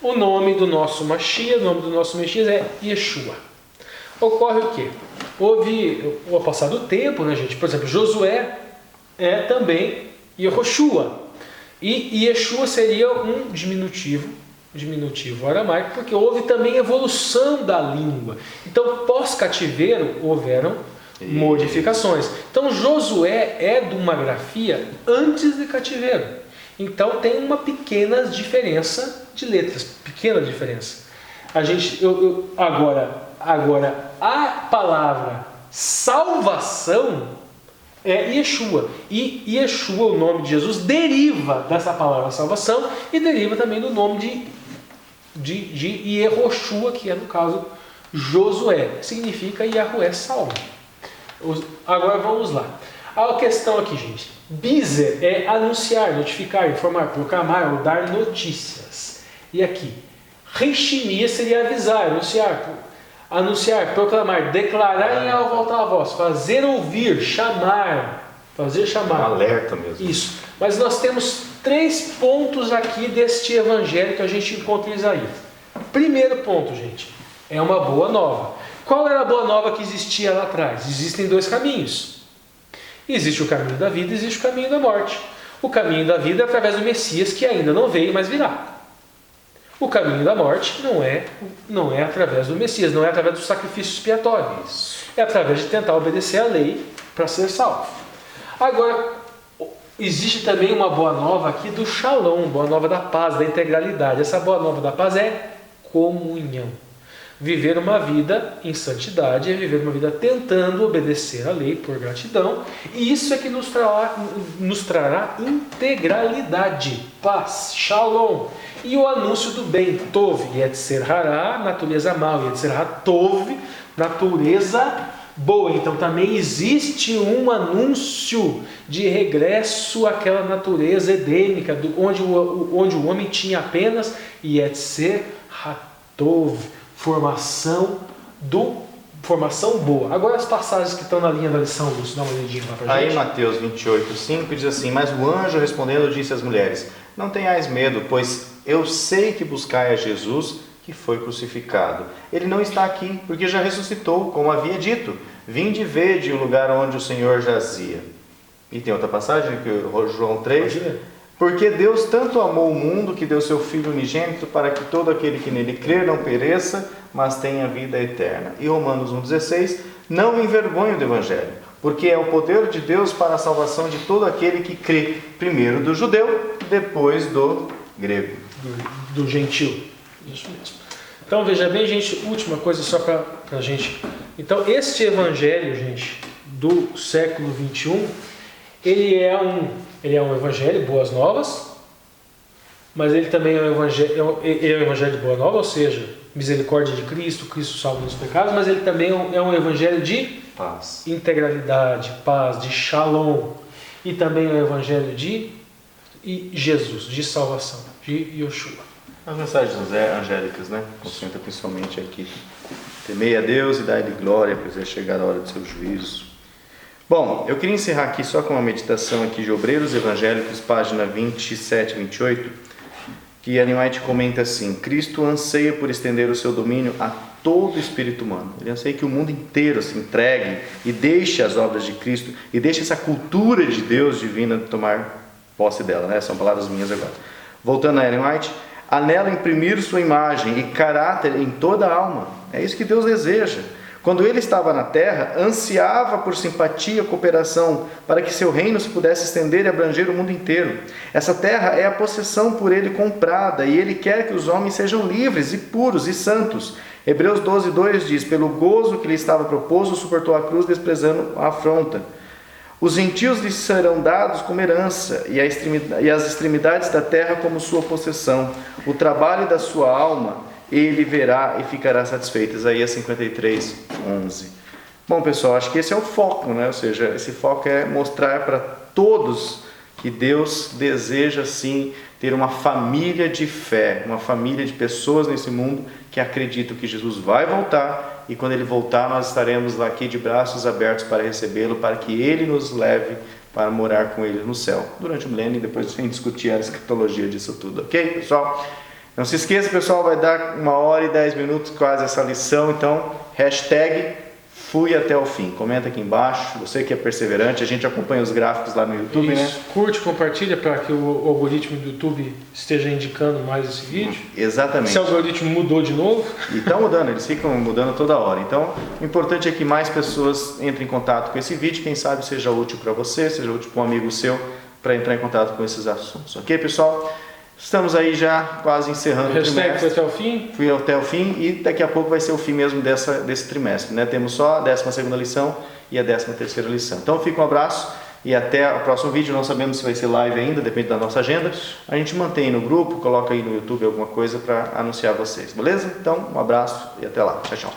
O nome do nosso Mashiach, o nome do nosso Messias é Yeshua. Ocorre o quê? Ao passar do tempo, né, gente? Por exemplo, Josué é também Yehoshua. E Yeshua seria um diminutivo aramaico, porque houve também evolução da língua. Então, pós-cativeiro, houveram modificações. Então, Josué é de uma grafia antes de cativeiro. Então, tem uma pequena diferença de letras. Pequena diferença. Agora, a palavra salvação é Yeshua. E Yeshua, o nome de Jesus, deriva dessa palavra salvação e deriva também do nome de Yehoshua, que é, no caso, Josué. Significa Yahweh salva. Agora vamos lá. A questão aqui, gente. Bizer é anunciar, notificar, informar, proclamar ou dar notícias. E aqui, Reshimia seria avisar, anunciar, proclamar, declarar em alta voz, fazer ouvir, chamar. Alerta mesmo. Isso. Mas nós temos 3 pontos aqui deste evangelho que a gente encontra em Isaías. Primeiro ponto, gente, é uma boa nova. Qual era a boa nova que existia lá atrás? Existem 2 caminhos. Existe o caminho da vida e existe o caminho da morte. O caminho da vida é através do Messias, que ainda não veio, mas virá. O caminho da morte não é através do Messias, não é através do sacrifício expiatório. É através de tentar obedecer à lei para ser salvo. Agora, existe também uma boa nova aqui do Shalom, boa nova da paz, da integralidade. Essa boa nova da paz é comunhão. Viver uma vida em santidade é viver uma vida tentando obedecer à lei por gratidão, e isso é que nos trará integralidade, paz, shalom, e o anúncio do bem, tov, yetzer hará, natureza mal, yetzer hará, tov, natureza boa. Então também existe um anúncio de regresso àquela natureza edêmica, onde o homem tinha apenas yetzer hatov, formação boa. Agora as passagens que estão na linha da lição, Lúcio, dá uma olhadinha lá pra gente. Aí Mateus 28:5 diz assim: mas o anjo respondendo disse às mulheres: não tenhais medo, pois eu sei que buscai a Jesus que foi crucificado. Ele não está aqui, porque já ressuscitou, como havia dito. Vinde e vede o lugar onde o Senhor jazia. E tem outra passagem, que João 3. Porque Deus tanto amou o mundo que deu seu Filho unigênito para que todo aquele que nele crer não pereça, mas tenha vida eterna. E Romanos 1,16, não me envergonho do Evangelho, porque é o poder de Deus para a salvação de todo aquele que crê, primeiro do judeu, depois do grego. Do gentil. Isso mesmo. Então veja bem, gente, última coisa só para a gente. Então este Evangelho, gente, do século 21, ele é um evangelho, boas novas, mas ele também é um evangelho de boa nova, ou seja, misericórdia de Cristo, Cristo salva dos pecados, mas ele também é um evangelho de paz, integralidade, paz, de shalom, e também é um evangelho de Jesus, de salvação, de Yoshua. As mensagens angélicas, né? Concentra principalmente aqui: temei a Deus e dai-lhe glória, pois é chegada a hora do seu juízo. Bom, eu queria encerrar aqui só com uma meditação aqui de Obreiros Evangélicos, página 27 e 28, que Ellen White comenta assim: Cristo anseia por estender o seu domínio a todo o espírito humano. Ele anseia que o mundo inteiro se entregue e deixe as obras de Cristo e deixe essa cultura de Deus divina tomar posse dela, né? São palavras minhas agora. Voltando a Ellen White: anela imprimir sua imagem e caráter em toda a alma. É isso que Deus deseja. Quando ele estava na terra, ansiava por simpatia e cooperação, para que seu reino se pudesse estender e abranger o mundo inteiro. Essa terra é a possessão por ele comprada, e ele quer que os homens sejam livres e puros e santos. Hebreus 12:2 diz: pelo gozo que lhe estava proposto, suportou a cruz, desprezando a afronta. Os gentios lhe serão dados como herança, e as extremidades da terra como sua possessão. O trabalho da sua alma ele verá e ficará satisfeito. Isaías 53:11. Bom, pessoal, acho que esse é o foco, né? Ou seja, esse foco é mostrar para todos que Deus deseja sim ter uma família de fé, uma família de pessoas nesse mundo que acreditam que Jesus vai voltar, e quando ele voltar nós estaremos lá aqui de braços abertos para recebê-lo, para que ele nos leve para morar com ele no céu durante o milênio, e depois a gente discutir a escatologia disso tudo, ok, pessoal? Não se esqueça, pessoal, vai dar 1h10 quase essa lição, então hashtag fui até o fim. Comenta aqui embaixo, você que é perseverante, a gente acompanha os gráficos lá no YouTube, isso, né? Curte, compartilha para que o algoritmo do YouTube esteja indicando mais esse vídeo. Exatamente. Se o algoritmo mudou de novo. E está mudando, eles ficam mudando toda hora. Então, o importante é que mais pessoas entrem em contato com esse vídeo, quem sabe seja útil para você, seja útil para um amigo seu, para entrar em contato com esses assuntos. Ok, pessoal? Estamos aí já quase encerrando o trimestre. Foi até o fim? Fui até o fim, e daqui a pouco vai ser o fim mesmo desse trimestre, né? Temos só a 12ª lição e a 13ª lição. Então fica um abraço e até o próximo vídeo. Não sabemos se vai ser live ainda, depende da nossa agenda. A gente mantém no grupo, coloca aí no YouTube alguma coisa para anunciar vocês, beleza? Então um abraço e até lá. Tchau, tchau.